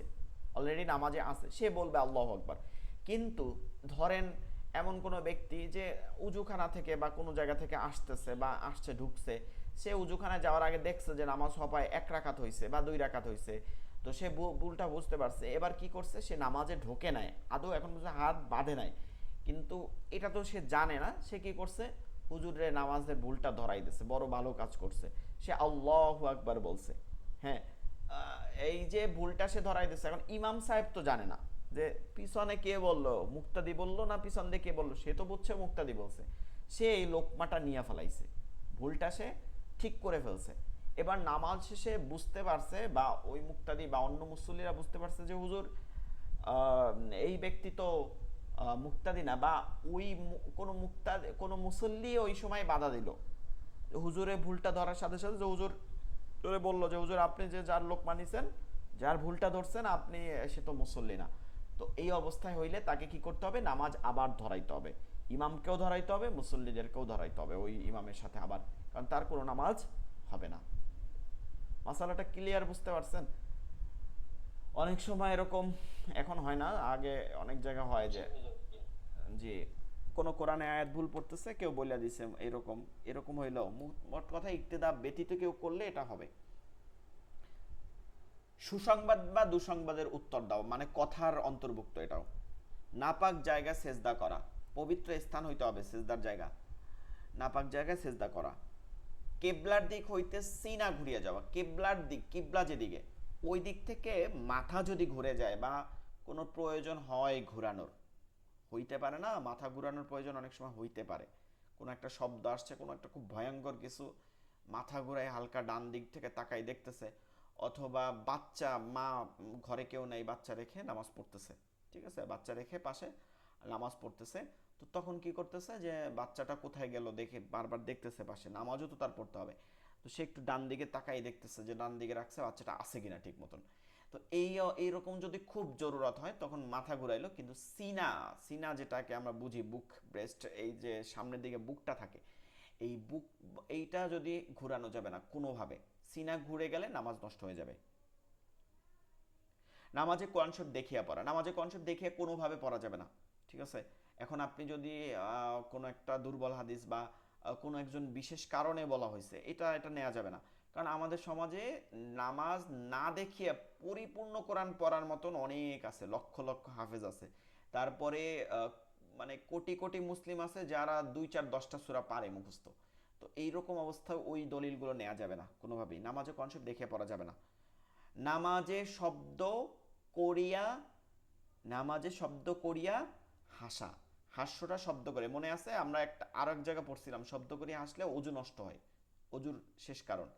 অলরেডি নামাজে আছে, সে বলবে আল্লাহু আকবার। কিন্তু ধরেন এমন কোনো ব্যক্তি যে উজুখানা থেকে বা কোনো জায়গা থেকে আসতেছে বা আসছে ঢুকছে, সে উজুখানায় যাওয়ার আগে দেখছে যে নামাজ হপায় 1 রাকাত হয়েছে বা 2 রাকাত হয়েছে, তো সে ভুলটা বুঝতে পারছে, এবার কি করছে, সে নামাজে ঢোকে নাই, আদৌ এখন পর্যন্ত হাত বাঁধে নাই, কিন্তু এটা তো সে জানে না, সে কি করছে, হুজুরের নামাজের ভুলটা ধরাই দিছে, বড় ভালো কাজ করছে, সে আল্লাহু আকবার বলছে। হ্যাঁ, এই যে ভুলটা সে ধরাই দিছে, এখন ইমাম সাহেব তো জানে না যে পিছনে কে বললো, মুক্তাদি বললো না পিছন দিয়ে কে বললো, সে তো বুঝছে মুক্তাদি বলছে, সে এই লোকমাটা নিয়ে ফেলাইছে, ভুলটা সে ঠিক করে ফেলছে। এবার নামাজ শেষে বুঝতে পারছে বা ওই মুক্তাদি বা অন্য মুসল্লিরা বুঝতে পারছে যে হুজুর এই ব্যক্তি তো মুক্তাদি না, বা ওই কোনো মুসল্লি ওই সময় বাধা দিল, হুজুরের ভুলটা ধরার সাথে সাথে যে হুজুর বললো যে হুজুর আপনি যে যার লোক মানিছেন, যার ভুলটা ধরছেন আপনি, সে তো মুসল্লি না। তো এই অবস্থায় হইলে তাকে কি করতে হবে, নামাজ আবার ধরাইতে হবে, ইমামকেও ধরাইতে হবে, মুসল্লিদেরকেও ধরাইতে হবে ওই ইমামের সাথে আবার, কারণ তার কোনো নামাজ হবে না। মাসালাটা ক্লিয়ার, বুঝতে পারছেন? অনেক সময় এরকম, এখন হয় না, আগে অনেক জায়গা হয় যে জি কোন কোরআনে আয়াত ভুল পড়তেছে, কেউ বলে দিছে এরকম, এরকম হইলেও মোট কথা ইক্তেদা ব্যতীত কেউ করলে এটা হবে। সুসংবাদ বা দুঃসংবাদের উত্তর দাও মানে কথার অন্তর্ভুক্ত এটাও। নাপাক জায়গা সেজদা করা, পবিত্র স্থান হইতে হবে সেজদার জায়গা, নাপাক জায়গায় সেজদা করা। কেবলার দিক হইতে সিনা ঘুরিয়ে যাওয়া, কেবলার দিক, কিবলা যেদিকে, ওই দিক থেকে মাথা যদি ঘুরে যায় বা কোনো প্রয়োজন হয় ঘোরানোর, হইতে পারে না, মাথা ঘুরানোর প্রয়োজন অনেক সময় হইতে পারে, কোনো একটা শব্দ আসছে, কোনো একটা খুব ভয়ঙ্কর কিছু মাথা ঘুরায় হালকা ডান দিক থেকে তাকাই দেখতেছে, অথবা বাচ্চা, মা ঘরে কেউ নেই, বাচ্চা রেখে নামাজ পড়তেছে, ঠিক আছে, বাচ্চা রেখে পাশে নামাজ পড়তেছে, তো তখন কি করতেছে যে বাচ্চাটা কোথায় গেল দেখে বারবার দেখতেছে পাশে, নামাজও তো তার পড়তে হবে, তো সে একটু ডান দিকে তাকাই দেখতেছে যে ডান দিকে রাখছে বাচ্চাটা আছে কিনা ঠিক মতন। তো এইরকম যদি খুব জরুরত হয় তখন মাথা ঘুরাইলো, কিন্তু সিনা, সিনা যেটাকে আমরা বুঝি বুক ব্রেস্ট, এই যে সামনের দিকে বুকটা থাকে, এই বুক, এইটা যদি ঘুরানো যাবে না কোনোভাবে, সিনা ঘুরে গেলে নামাজ নষ্ট হয়ে যাবে। নামাজে কোরআন শরীফ দেখিয়া পড়া, নামাজে কোরআন শরীফ দেখিয়া কোনোভাবে পড়া যাবে না, ঠিক আছে। এখন আপনি যদি কোনো একটা দুর্বল হাদিস বা কোনো একজন বিশেষ কারণে বলা হয়েছে, এটা এটা নেওয়া যাবে না, কারণ আমাদের সমাজে নামাজ না দেখিয়ে পরিপূর্ণ কোরআন পড়ার মতন অনেক আছে, লক্ষ লক্ষ হাফেজ আছে, তারপরে মানে কোটি কোটি মুসলিম আছে যারা 2 4 10টা সূরা পারে মুখস্থ। তো এইরকম অবস্থায় ওই দলিলগুলো নেওয়া যাবে না কোনোভাবেই, নামাজে কনসেপ্ট দেখে পড়া যাবে না। নামাজে শব্দ করিয়া, নামাজে শব্দ করিয়া হাসা, হাস্যটা শব্দ করে, মনে আছে আমরা একটা আর এক জায়গায় পড়ছিলাম, শব্দ করিয়া হাসলে অজু নষ্ট হয়, অজুর শেষ কারণ,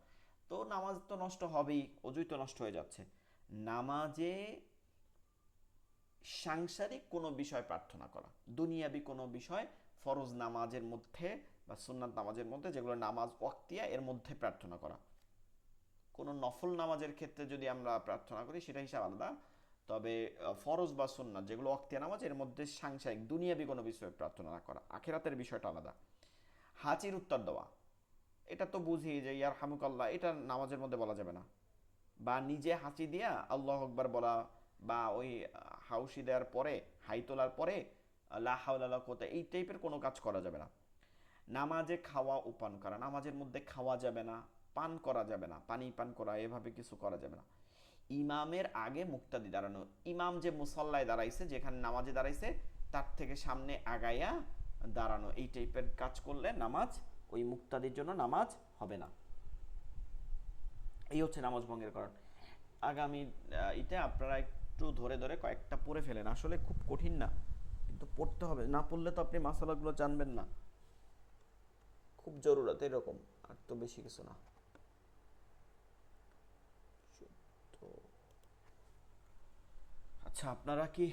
তো নামাজ তো নষ্ট হবেই, অজুই তো নষ্ট হয়ে যাচ্ছে। নামাজে সাংসারিক কোনো বিষয় প্রার্থনা করা, দুনিয়াবি কোনো বিষয়, ফরজ নামাজের মধ্যে বা সুন্নাত নামাজের মধ্যে যেগুলো নামাজ ওয়াক্তিয়া এর মধ্যে প্রার্থনা করা, কোনো নফল নামাজের ক্ষেত্রে যদি আমরা প্রার্থনা করি সেটা হিসাব আলাদা, তবে ফরজ বা সুন্নাত যেগুলো ওয়াক্তিয়া নামাজ এর মধ্যে সাংসারিক দুনিয়াবি কোনো বিষয়ে প্রার্থনা না করা, আখেরাতের বিষয়টা আলাদা। হাঁচির উত্তর দেওয়া, এটা তো বুঝি যে ইয়ার হামুকাল্লাহ, এটা নামাজের মধ্যে বলা যাবে না, বা নিজে হাঁচি দিয়া আল্লাহ আকবার বলা, বা ওই হাউসি দেওয়ার পরে, হাই তোলার পরে লা হাওলা লা কুওয়াতা, এই টাইপের কোনো কাজ করা যাবে না। নামাজে খাওয়া ও পান করা, নামাজের মধ্যে খাওয়া যাবে না, পান করা যাবে না, পানি পান করা এভাবে কিছু করা যাবে না। ইমামের আগে মুক্তাদি দাঁড়ানো, ইমাম যে মুসল্লায় দাঁড়াইছে, যেখানে নামাজে দাঁড়াইছে তার থেকে সামনে আগাইয়া দাঁড়ানো, এই টাইপের কাজ করলে নামাজ, ওই মুক্তাদির জন্য নামাজ হবে না। এই হচ্ছে নামাজ ভঙ্গের কারণ। আগামী এটা আপনারা একটু ধরে ধরে কয়েকটা পড়ে ফেলেন, আসলে খুব কঠিন না, কিন্তু পড়তে হবে, না পড়লে তো আপনি মাসালাগুলো জানবেন না, খুব জরুরত এরকম, আর তো বেশি কিছু না। তো আচ্ছা, আপনারা কি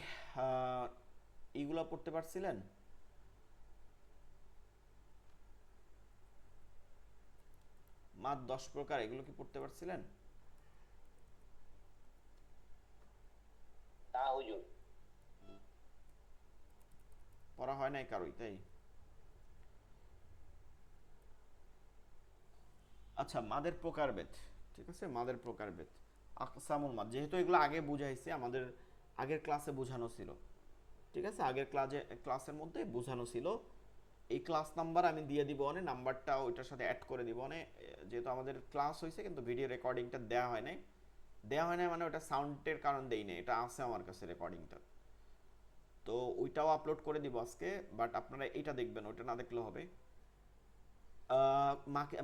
এইগুলা পড়তে পারছিলেন? মাদ 10 প্রকার, এগুলো কি পড়তে পারছিলেন? তা হুজুর। পড়া হয় নাই কারোই, তাই? আচ্ছা, মাদের প্রকারভেদ, ঠিক আছে, মাদের প্রকারভেদ, আকসামুল মাদ, যেহেতু এগুলো আগে বুঝাইছি, আমাদের আগের ক্লাসে বোঝানো ছিল, ঠিক আছে, আগের ক্লাসের মধ্যে বোঝানো ছিল। এই ক্লাস নাম্বার আমি দিয়ে দিব, অনেক নাম্বারটা ওইটার সাথে অ্যাড করে দিব, অনেক, যেহেতু আমাদের ক্লাস হয়েছে কিন্তু ভিডিও রেকর্ডিংটা দেওয়া হয় নাই, দেওয়া হয় নাই মানে ওটা সাউন্ডের কারণ দেই নাই, এটা আছে আমার কাছে রেকর্ডিংটা, তো ওইটাও আপলোড করে দিব আজকে, বাট আপনারা এটা দেখবেন, ওইটা না দেখলেও হবে।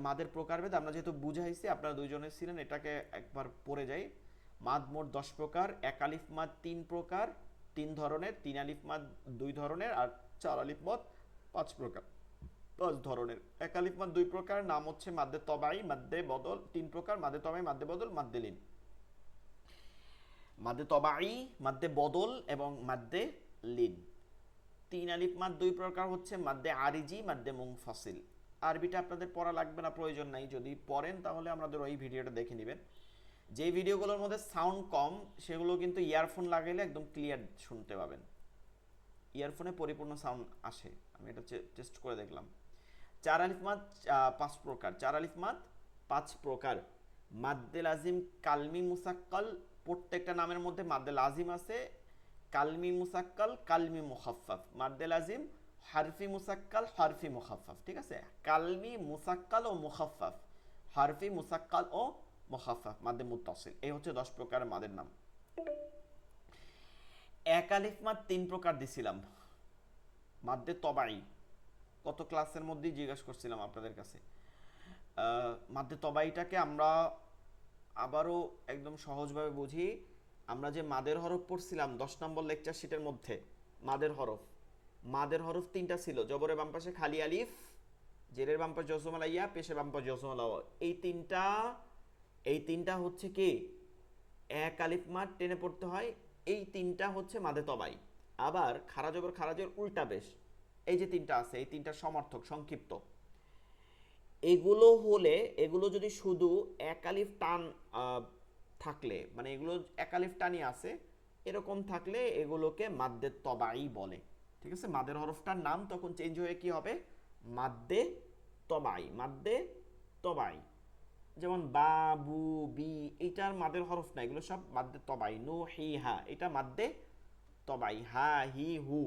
মাদের প্রকারভেদ আমরা যেহেতু বুঝাইছি, আপনারা দুইজনে ছিলেন, এটাকে একবার পড়ে যাই। মাদ মোট 10 প্রকার, এক আলিফ মাদ 3 প্রকার, 3 ধরনের, 3 আলিফ মাদ 2 ধরনের, আর 4 আলিফ মাদ 5 প্রকার, 5 ধরনের। এক আলিফ মাদ 2 প্রকার, নাম হচ্ছে মাদ্দে তবাই, মাদ্দে বদল, 3 প্রকার, মাদ্দে তবাই, মাদ্দে বদল, মাদ্দে লিন। মাদ্দে তবাই, মাদ্দে বদল এবং মাদ্দে লিন। 3 আলিফ মাদ 2 প্রকার হচ্ছে মাদ্দে আরিজি, মাদ্দে মুনফাসিল। আরবিটা আপনাদের পড়া লাগবে না, প্রয়োজন নাই, যদি পড়েন তাহলে আমাদের ওই ভিডিওটা দেখে নেবেন। যে ভিডিওগুলোর মধ্যে সাউন্ড কম সেগুলো কিন্তু ইয়ারফোন লাগাইলে একদম ক্লিয়ার শুনতে পাবেন, ইয়ারফোনে পরিপূর্ণ সাউন্ড আসে, আমি এটা টেস্ট করে দেখলাম। 4 আলিফ মাদ 5 প্রকার, 4 আলিফ মাদ 5 প্রকার। মাদ্দে লাজিম, কালমি মুসাক্কাল, প্রত্যেকটা নামের মধ্যে মাদ্দে লাজিম আছে, কালমি মুসাক্কাল, কালমি মুখাফফাফ। মাদ্দে লাজিম হারফি মুসাক্কাল, হারফি মুখাফফাফ, ঠিক আছে, কালমি মুসাক্কাল ও মুখাফফাফ, হারফি মুসাক্কাল ও মুখাফফাফ, মাদ্দে মুত্তাসিল। এই হচ্ছে 10 প্রকার মাদের নাম। এক আলিফ মাদ 3 প্রকার দিছিলাম, মাদ্দে তবাই, কত ক্লাসের মধ্যেই জিজ্ঞাসা করছিলাম আপনাদের কাছে। মাদ্দে তবাইটাকে আমরা আবারও একদম সহজভাবে বুঝি, আমরা যে মাদের হরফ পড়ছিলাম 10 নম্বর লেকচার শিটের মধ্যে, মাদের হরফ, মাদের হরফ 3টা ছিল, জবরে বাম পাশে খালি আলিফ, জেরের বাম পাশ জজমালা ইয়া, পেশের বাম পাশ জজমালা ওয়াও। এই তিনটা হচ্ছে কি এক আলিফ মাদ টেনে পড়তে হয়। এই তিনটা হচ্ছে মাদে তবাই। আবার খারা জবর খারাজের উল্টা পেশ, এই যে তিনটা আছে, এই তিনটা সমর্থক সংক্ষিপ্ত। এগুলো যদি শুধু এক আলিফ টান থাকলে, মানে এগুলো এক আলিফ টানই আছে, এরকম থাকলে এগুলোকে মাদ্দে তবাই বলে। ঠিক আছে, মাদের হরফটার নাম তখন চেঞ্জ হয়ে কি হবে, মাদ্দে তবাই। মাদ্দে তবাই, যেমন বা, বু, বি, এইটার মাদের হরফ না, এগুলো সব মাদ্দে তবাই। নু, হি, হা, এটা মাদ্দে তবাই। হা, হি, হু,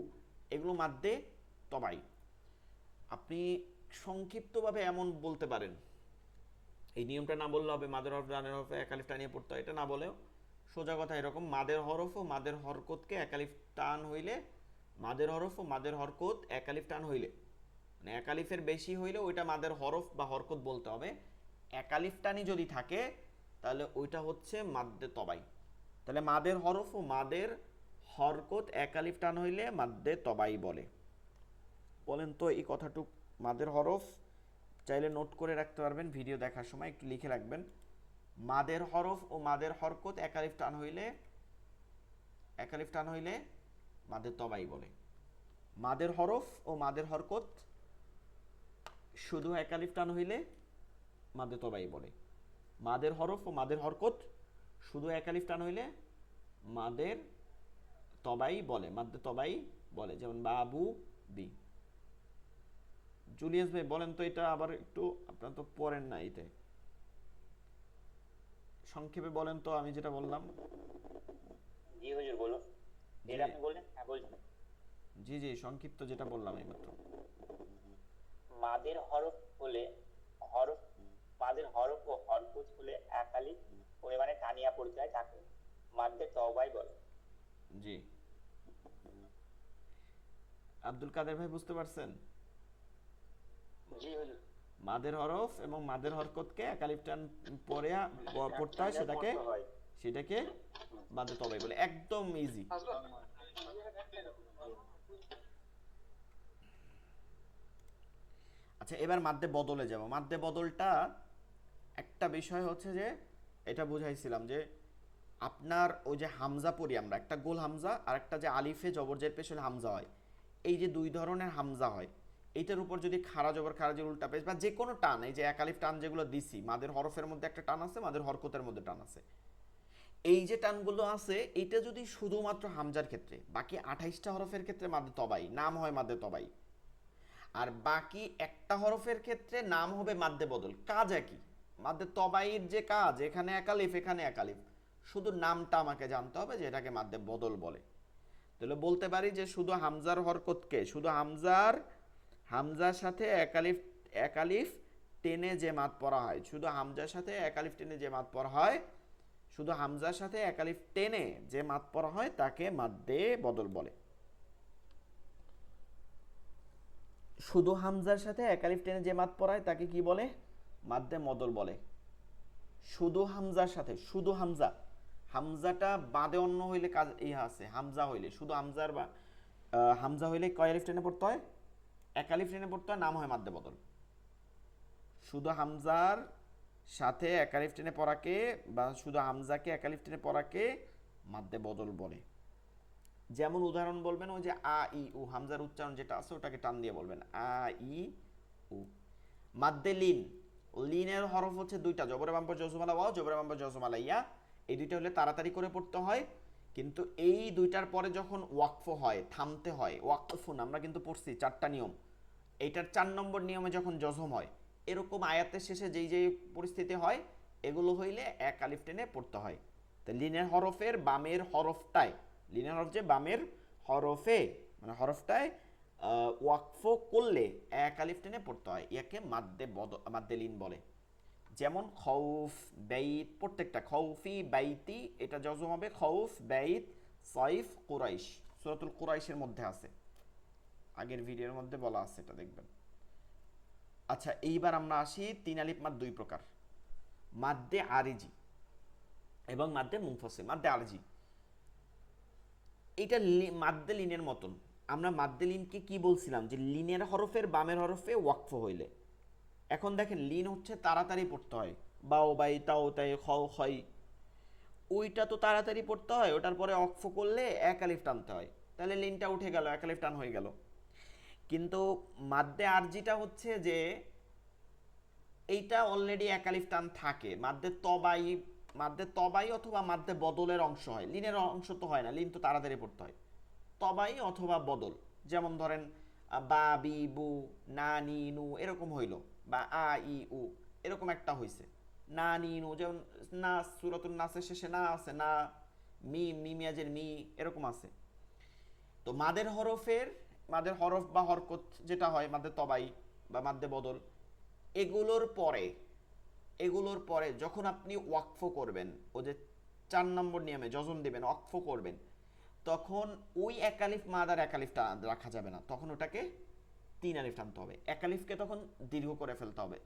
এগুলো মাদ্দে তবাই। আপনি সংক্ষিপ্তভাবে এমন বলতে পারেন, এই নিয়মটা না বললে হবে মাদের হরফ ডানের হরফে এক আলিফ টানিয়ে পড়তে হয়, এটা না বলেও সোজা কথা এরকম, মাদের হরফ ও মাদের হরকতকে এক আলিফ টান হইলে, মাদের হরফ ও মাদের হরকত এক আলিফ টান হইলে, মানে এক আলিফের বেশি হইলে ওইটা মাদের হরফ বা হরকত বলতে হবে। এক আলিফ টানি যদি থাকে তাহলে ওইটা হচ্ছে মাদ্দে তবাই। তাহলে মাদের হরফ ও মাদের হরকত এক আলিফ টান হইলে মাদ্দে তবাই বলে। বলেন তো এই কথাটুক মাদের হরফ চাইলে নোট করে রাখতে পারবেন, ভিডিও দেখার সময় একটু লিখে রাখবেন। মাদের হরফ ও মাদের হরকত এক আলিফ টান হইলে মাদের তবাই বলে। মাদের হরফ ও মাদের হরকত শুধু এক আলিফ টান হইলে মাদে তবাই বলে। মাদের হরফ ও মাদের হরকত শুধু এক আলিফ টান হইলে মাদের তবাই বলে, মাদ্দে তবাই বলে। যেমন বাবু, বি। জুলিয়াস ভাই বলেন তো এটা আবার একটু, আপনারা তো পড়েন না, এতে সংক্ষেপে বলেন তো আমি যেটা বললাম। জি হুজুর বলুন, এটা আপনি বললেন, হ্যাঁ বলছেন। জি জি, সংক্ষিপ্ত যেটা বললাম এইমাত্র। মাদের হরফ হলে হরফ, মাদের হরফ ও হরকত হলে এক আলিফ পরিমাণে টানিয়া পড়তে হয়, তাকে মাদ্দে তবাই বলে। জি, আব্দুল কাদের ভাই বুঝতে পারছেন? জি হুজুর। মাদের হরফ এবং মাদের হরকতকে এক আলিফ টান পড়ে পড়তে হয়, সেটাকে মাদে তবাই বলে। একদম ইজি। আচ্ছা, এবার মাদ্দে বদলে যাব। মাদ্দে বদলটা একটা বিষয় হচ্ছে যে, এটা বুঝাইছিলাম যে আপনার ওই যে হামজা পড়ি আমরা, একটা গোল হামজা আর একটা যে আলিফে জবরজের পেশ হলে হামজা হয়, এই যে দুই ধরনের হামজা হয়, এইটার উপর যদি খারা জবর খারাজের উল্টা পেশ বা যে কোনো টান, এই যে এক আলিফ টান যেগুলো দিছি, মাদের হরফের মধ্যে একটা টান আছে, মাদের হরকতের মধ্যে টান আছে, এই যে টানগুলো আছে, এইটা যদি শুধুমাত্র হামজার ক্ষেত্রে, বাকি 28টা হরফের ক্ষেত্রে মাদে তবাই, নাম হয় মাদে তবাই। আর বাকি একটা হরফের ক্ষেত্রে নাম হবে মাদ্দে বদল। কাজ একই, মাদ্দে তবাইয়ের যে কাজ, এখানে একালিফ এখানে একালিফ, শুধু নামটা আমাকে জানতে হবে যে এটাকে মাদ্দে বদল বলে। তাহলে বলতে পারি যে শুধু হামজার হরকতকে, শুধু হামজার সাথে একালিফ টেনে যে মাদ পড়া হয়, শুধু হামজার সাথে একালিফ টেনে যে মাদ পড়া হয়, শুধু হামজার সাথে একালিফ টেনে যে মাদ পড়া হয় তাকে মাদ্দে বদল বলে। শুধু হামজার সাথে এক আলিফ টেনে যে মাদ পড়ায় তাকে কি বলে, মাদ্দে মদল বলে। শুধু হামজার সাথে, শুধু হামজাটা বাদে অন্য হইলে কাজ ইহা আছে, হামজা হইলে শুধু হামজা হইলে কয় আলিফ টেনে পড়তে হয়, এক আলিফ টেনে পড়তে হয়, নাম হয় মাদ্দে বদল। শুধু হামজার সাথে এক আলিফ টেনে পড়াকে বা শুধু হামজাকে এক আলিফ টেনে পড়াকে মাদ্দে বদল বলে। যেমন উদাহরণ বলবেন, ওই যে আ ই উ, হামজার উচ্চারণ যেটা আছে ওটাকে টান দিয়ে বলবেন আ ই উ। মাদ্দে লিন, লিনের হরফ হচ্ছে দুইটা, জবরে বাম্পা জজমালা ওয়াও, জবরে বাম্পা জজমালা ইয়া। এই দুইটা হলে তাড়াতাড়ি করে পড়তে হয়, কিন্তু এই দুইটার পরে যখন ওয়াকফ হয়, থামতে হয়, ওয়াকফুন আমরা কিন্তু পড়ছি 4টা নিয়ম, এইটার 4 নম্বর নিয়মে যখন জজম হয়, এরকম আয়াতের শেষে যেই পরিস্থিতি হয়, এগুলো হইলে এক আলিফ টেনে পড়তে হয়। তো লিনের হরফের বামের হরফটায়, লিনের হরফ যে বামের হরফে, মানে হরফটায় ওয়াকফ করলে এক আলিফ টেনে পড়তে হয়, ইয়াকে মাদ্দে লিন বলে। যেমন খৌফ, বাইত, প্রত্যেকটা খৌফি, বাইতি, এটা জজম হবে খৌফ, বাইত, সাইফ, কুরাইশ। সূরাতুল কুরাইশের মধ্যে আছে, আগের ভিডিওর মধ্যে বলা আছে, এটা দেখবেন। আচ্ছা, এইবার আমরা আসি 3 আলিফ মাদ 2 প্রকার, মাদ্দে আরিজি এবং মাদ্দে মুনফাসিল। মাদ্দে আরিজি এটা মাদ্দে লিনের মতন। আমরা মাদ্দে লিনকে কি বলছিলাম, যে লিনের হরফের বামের হরফে ওয়াকফ হইলে, এখন দেখেন লিন হচ্ছে তাড়াতাড়ি পড়তে হয়, বাও বাই তাও তাই খাও খাই, ওইটা তো তাড়াতাড়ি পড়তে হয়, ওটার পরে অক্ফ করলে এক আলিফ টানতে হয়, তাহলে লিনটা উঠে গেল, এক আলিফ টান হয়ে গেল। কিন্তু মাদ্দে আরজিটা হচ্ছে যে এইটা অলরেডি এক আলিফ টান থাকে, মাদ্দে তবাই অথবা মাদ্দে বদলের অংশ হয়, লিনের অংশ তো হয় না, লিন তো তাড়াতাড়ি পড়তে হয়, তবাই অথবা বদল। যেমন ধরেন বা বি বু না নি নু এরকম হইল, বা আ ই উ এরকম একটা হইছে, না নি নু, যেমন না সূরাতুন নাসের শেষে না আছে, না মিমিয়াজের মি এরকম আছে। তো মাদের হরফ বা হরকত যেটা হয় মাদ্দে তবাই বা মাদ্দে বদল, এগুলোর পরে যখন আপনি ওয়াকফ করবেন, ও যে 4 নম্বর নিয়মে যজম দিবেন, ওয়াকফ করবেন, তখন ওই এক আলিফ মাদ আর এক আলিফটা রাখা যাবে না, তখন ওটাকে 3 আলিফ টানতে হবে, এক আলিফকে তখন দীর্ঘ করে ফেলতে হবে।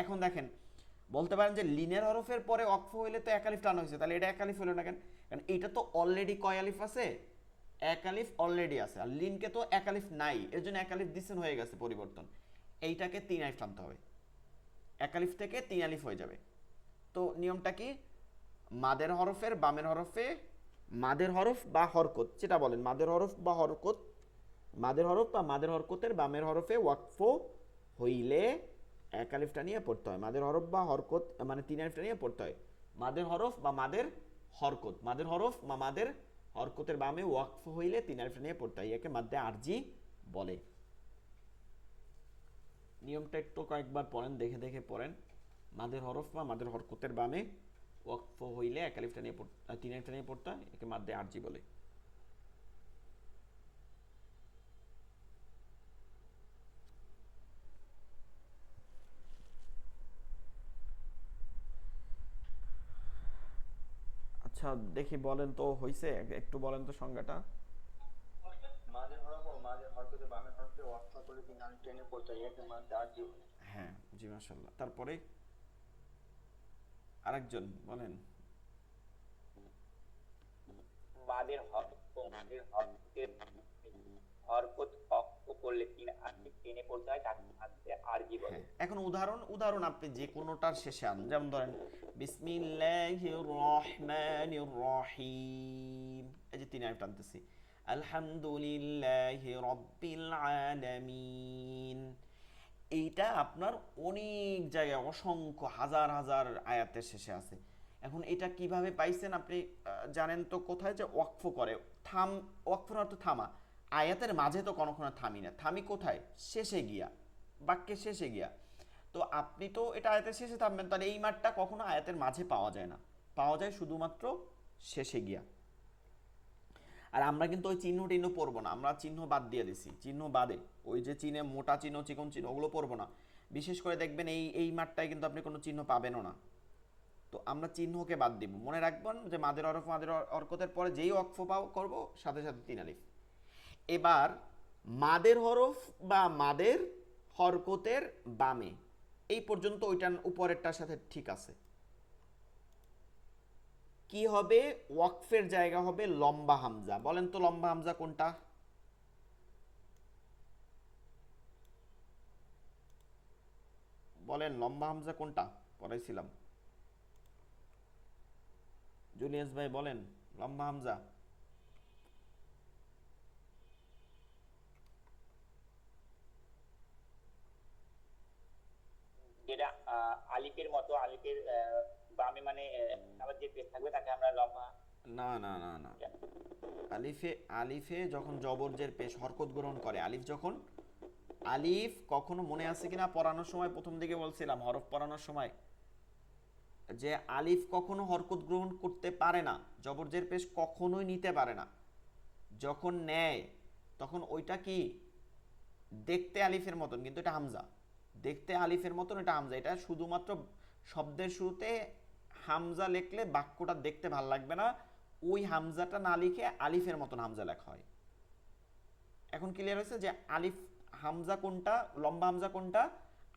এখন দেখেন, বলতে পারেন যে লিনের হরফের পরে ওয়াকফ হইলে তো এক আলিফ টান হয়েছে, তাহলে এটা এক আলিফ হলো না কেন? কারণ এটা তো অলরেডি কয় আলিফ আছে, এক আলিফ অলরেডি আছে, আর লিনকে তো এক আলিফ নাই, এর জন্য এক আলিফ দিছেন হয়ে গেছে পরিবর্তন, এইটাকে 3 আলিফ টানতে হবে, এক আলিফ থেকে 3 আলিফ হয়ে যাবে। তো নিয়মটা কি, মাদের হরফের বামের হরফে, মাদের হরফ বা হরকত যেটা বলেন, মাদের হরফ বা হরকত, মাদের হরফ বা মাদের হরকতের বামের হরফে ওয়াকফ হইলে এক আলিফটা নিয়ে পড়তে হয়, মাদের হরফ বা হরকত মানে 3 আলিফটা নিয়ে পড়তে হয়, মাদের হরফ বা মাদের হরকত, মাদের হরফ বা মাদের হরকতের বামে ওয়াকফ হইলে 3 আলিফটা নিয়ে পড়তে হয়, একে মাদ্দে আরজি বলে। নিয়মটা একটু কয়েকবার পড়েন, দেখে দেখে পড়েন। মাদের হরফ বা মাদের হরকতের বামে ওয়াকফ হইলে এক আলিফটা নিয়ে 3 আলিফটা নিয়ে পড়তে হয়, একে মাদ্দে আরজি বলে। আচ্ছা দেখি বলেন তো, হইছে? একটু বলেন তো সংজ্ঞাটা। মাঝের হরফ ও মাঝের হরকতে বামের হরফকে ওয়াকফ করে 3 আলিফ টেনে পড়তে হয়, একে মাদ্দে আরজি বলে। হ্যাঁ জি মাশাআল্লাহ। তারপরে আরেকজন বলেন। মাদের হরফ ও মাদের হরকতের হরকত অক্ষ করলে 3 আলিফ টেনে পড়তে হয়, তাকে মাদ্দে আরজি বলে। হ্যাঁ, এখন উদাহরণ আপনি যে কোনোটার শেষে আন, যেমন ধরেন বিসমিল্লাহির রহমানির রহিম, এই যে 3 আলিফ টানতেছি, আলহামদুলিল্লাহি রাব্বিল আলামিন, এইটা আপনার অনেক জায়গায় অসংখ্য হাজার হাজার আয়াতের শেষে আছে। এখন এটা কিভাবে পাইছেন আপনি জানেন তো কোথায়, যে ওয়াকফ করে, ওয়াকফের অর্থ থামা, আয়াতের মাঝে তো কখনো থামি না, থামি কোথায়, শেষে গিয়া, বাক্যের শেষে গিয়া। তো আপনি তো এটা আয়াতের শেষে থামবেন, তাহলে এই মাঠটা কখনো আয়াতের মাঝে পাওয়া যায় না, পাওয়া যায় শুধুমাত্র শেষে গিয়া। আর আমরা কিন্তু ওই চিহ্ন টিহ্ন পড়বো না, আমরা চিহ্ন বাদ দিয়ে দিছি, চিহ্ন বাদে ওই যে চিহ্নে মোটা চিহ্ন চিকন চিহ্ন ওগুলো পড়বো না। বিশেষ করে দেখবেন এই মাঠটায় কিন্তু আপনি কোনো চিহ্ন পাবেনও না, তো আমরা চিহ্নকে বাদ দিব। মনে রাখবেন যে মাদের হরফ মাদের হরকতের পরে যেই ওয়াকফ করবো সাথে সাথে 3 আলিফ। এবার মাদের হরফ বা মাদের হরকতের বামে এই পর্যন্ত ওইটার উপরেরটার সাথে ঠিক আছে। কি হবে, ওয়াকফের জায়গা হবে লম্বা হামজা। বলেন তো লম্বা হামজা কোনটা? বলেন লম্বা হামজা কোনটা, পড়াইছিলাম। জুলিয়াস ভাই বলেন লম্বা হামজা। যেটা আলিফের মতো, আলিফের বামে মানে আবার যে পেশ থাকবে তাকে আমরা লম্বা। না না না না, আলিফে আলিফে যখন জবর জের পেশ হরকত গ্রহণ করে, আলিফ কখনো মনে আছে কিনা পড়ানোর সময় প্রথম দিকে বলছিলাম, হরফ পড়ানোর সময়, যে আলিফ কখনো হরকত গ্রহণ করতে পারে না, জবর জের পেশ কখনোই নিতে পারে না। যখন নেয় তখন ওইটা কি, দেখতে আলিফের মতন কিন্তু এটা হামজা, দেখতে আলিফের মতন এটা হামজা। এটা শুধুমাত্র শব্দের শুরুতে হামজা লিখলে বাক্যটা দেখতে ভাল লাগবে না, ওই হামজাটা না লিখে আলিফের মতন হামজা লেখা হয়। এখন ক্লিয়ার হয়েছে যে আলিফ হামজা কোনটা, লম্বা হামজা কোনটা?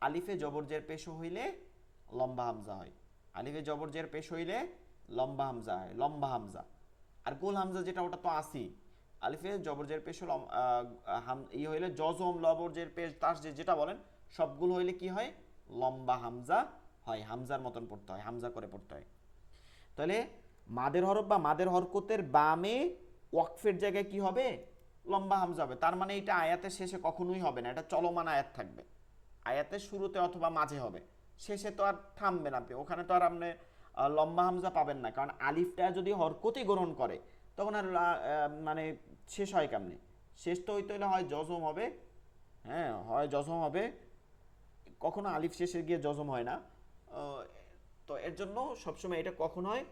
আলিফে জবর জের পেশ হইলে লম্বা হামজা হয়, আলিফে জবর জের পেশ হইলে লম্বা হামজা হয়, লম্বা হামজা। আর গোল হামজা যেটা ওটা তো আসি, আলিফে জবর জের পেশ হইলে জজম লবর জের পেশ তার যেটা বলেন সবগুলো হইলে কি হয়, লম্বা হামজা হয়, হামজার মতন পড়তে হয়, হামজা করে পড়তে হয়। তাহলে মাদের হরফ বা মাদের হরকতের বামে ওয়াকফের জায়গায় কি হবে? লম্বা হামজা হবে। তার মানে এটা আয়াতের শেষে কখনোই হবে না, এটা চলমান আয়াত থাকবে। আয়াতের শুরুতে অথবা মাঝে হবে, শেষে তো আর থামবে না, আপনি ওখানে তো আর আপনি লম্বা হামজা পাবেন না, কারণ আলিফটা যদি হরকতই গ্রহণ করে তখন আর মানে শেষ হয় কেমনে? শেষ তো হইতে হলে হয় জজম হবে, হ্যাঁ হয় জজম হবে, কখনো আলিফ শেষে গিয়ে জজম হয় না। তো এর জন্য সবসময় এটা কখন হয়?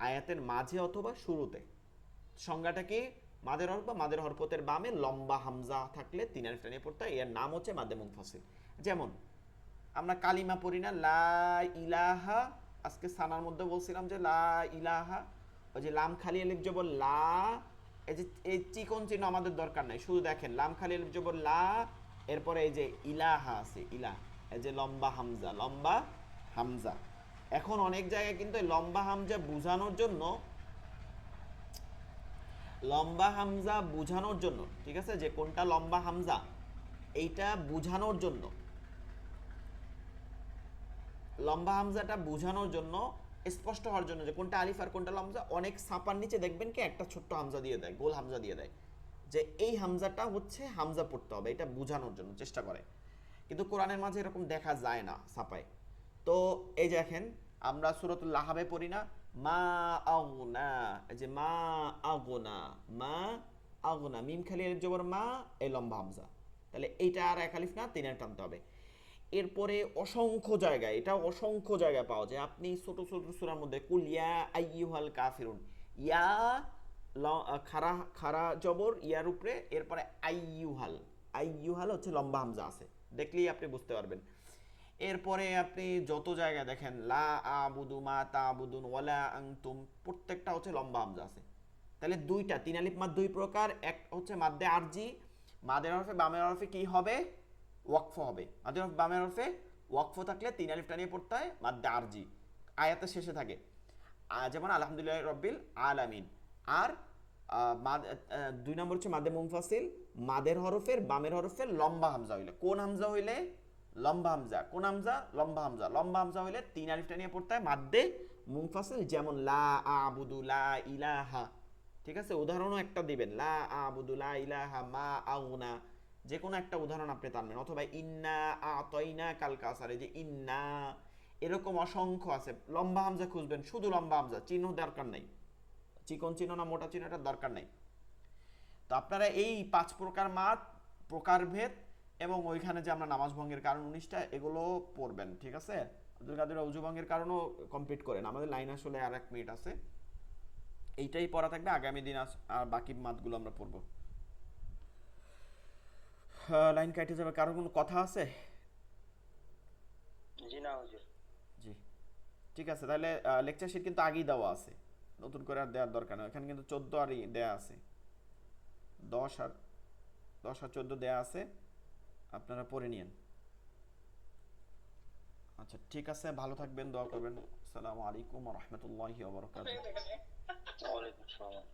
আয়াতের মাঝে অথবা শুরুতে। সংজ্ঞাটা কি? মাদের হরফ বা মাদের হরকতের বামে লম্বা হামজা থাকলে তিন আলিফ টানিয়ে পড়তে হয়, এর নাম হচ্ছে মাদে মুনফাসিল। যেমন আমরা কালিমা পড়ি না, লা ইলাহা, আজকে সানার মধ্যে বলছিলাম যে লা ইলাহা, ওই যে লাম খালি আলিফ জবর লা, এই যে এই চিকন চিহ্ন আমাদের দরকার নাই, শুধু দেখেন লাম খালি আলিফ জবর লা, এরপরে এই যে ইলাহা আছে, ইলা, এই যে লম্বা হামজা, লম্বা হামজা। এখন অনেক জায়গায় কিন্তু এই লম্বা হামজা বোঝানোর জন্য, লম্বা হামজা বোঝানোর জন্য, ঠিক আছে, যে কোনটা লম্বা হামজা এইটা বোঝানোর জন্য, লম্বা হামজাটা বোঝানোর জন্য, স্পষ্ট হওয়ার জন্য যে কোনটা আলিফ আর কোনটা লম্বা, অনেক ছাপার নিচে দেখবেন কি একটা ছোট্ট হামজা দিয়ে দেয়, গোল হামজা দিয়ে দেয়, যে এই হামজাটা হচ্ছে হামজা পড়তে হবে, এটা বোঝানোর জন্য চেষ্টা করে। কিন্তু কোরআনের মাঝে এরকম দেখা যায় না ছাপায়। তো এই যে দেখেন আমরা সূরাতুল লাহাবে পড়ি না, মা আগনা, এই যে মা আগনা, মা আগনা, মিম খালি আলিফ জবর মা, এই লম্বা হামজা, তাহলে এইটা আর এক আলিফ না, তিন আলিফ টানতে হবে। এরপরে অসংখ্য জায়গায়, এটা অসংখ্য জায়গায় পাওয়া যায়, আপনি ছোট ছোট সূরার মধ্যে কুল ইয়া আইয়ুহাল কাফিরুন, ইয়া খারা খারা জবর ইয়ার উপরে, এরপরে আইয়ুহাল, আইয়ুহাল হচ্ছে লম্বা হামজা আছে, দেখলেই আপনি বুঝতে পারবেন। এরপরে আপনি যত জায়গায় দেখেন লা আবুদু মা তাবুদুন ওয়ালা আনতুম, প্রত্যেকটা হচ্ছে লম্বা হামজা আছে। তাহলে দুইটা তিন আলিফ মাদ দুই প্রকার, এক হচ্ছে মাদ্দে আরজি, মাদের হরফে বামের হরফে কি হবে? ওয়াকফ হবে। মাদের হরফে বামের হরফে ওয়াকফ থাকলে তিন আলিফ টানিয়ে পড়তে হয়, মাদ্দে আরজি আয়াতের শেষে থাকে, যেমন আলহামদুলিল্লাহ রব্বিল আলামিন। আর দুই নম্বর হচ্ছে মাদে মুনফাসিল, মাদের হরফের বামের হরফের লম্বা হামজা হইলে, কোন হামজা হইলে? লম্বা হামজা। কোন হামজা? লম্বা হামজা। লম্বা হামজা হইলে তিন আলিফটা নিয়ে পড়তে হয় মাদ্দে মুনফাসিল, যেমন লা আবুদু লা ইলাহা, ঠিক আছে, উদাহরণও একটা দিবেন, লা আবুদু লা ইলাহা মা আগুনা, যে কোনো একটা উদাহরণ আপনি টানবেন, অথবা ইন্না আতাইনা কাল কাউসার, এই যে ইন্না, এরকম অসংখ্য আছে। লম্বা হামজা খুঁজবেন, শুধু লম্বা হামজা, চিহ্ন দরকার নাই, চিকন চিহ্ন না মোটা চিহ্ন এটার দরকার নাই। তো আপনারা এই 5 প্রকার মাদ, প্রকারভেদ এবং ওইখানে যে আমরা নামাজ ভঙ্গের কারণ 19টা, এগুলো পড়বেন, ঠিক আছে। আব্দুল কাদের অজু ভঙ্গের কারণও কমপ্লিট করেন, আমাদের লাইন আসলে আর 1 মিনিট আছে, এইটাই পড়া থাকবে, আগামী দিন আর বাকি মাদগুলো আমরা পড়বো। লাইন কাটে যাবে, কারোর কোনো কথা আছে? জি না হুজুর। জি ঠিক আছে, তাহলে লেকচার শিট কিন্তু আগেই দেওয়া আছে, নতুন করে আর দেওয়ার দরকার নেই, এখানে কিন্তু 14 আর দেয়া আছে, 10 আর 14 দেয়া আছে, আপনারা পড়ে নিন। আচ্ছা ঠিক আছে, ভালো থাকবেন, দোয়া করবেন। আসসালামু আলাইকুম ওয়া রাহমাতুল্লাহি ওয়া বারাকাতুহু। ওয়ালাইকুম আসসালাম।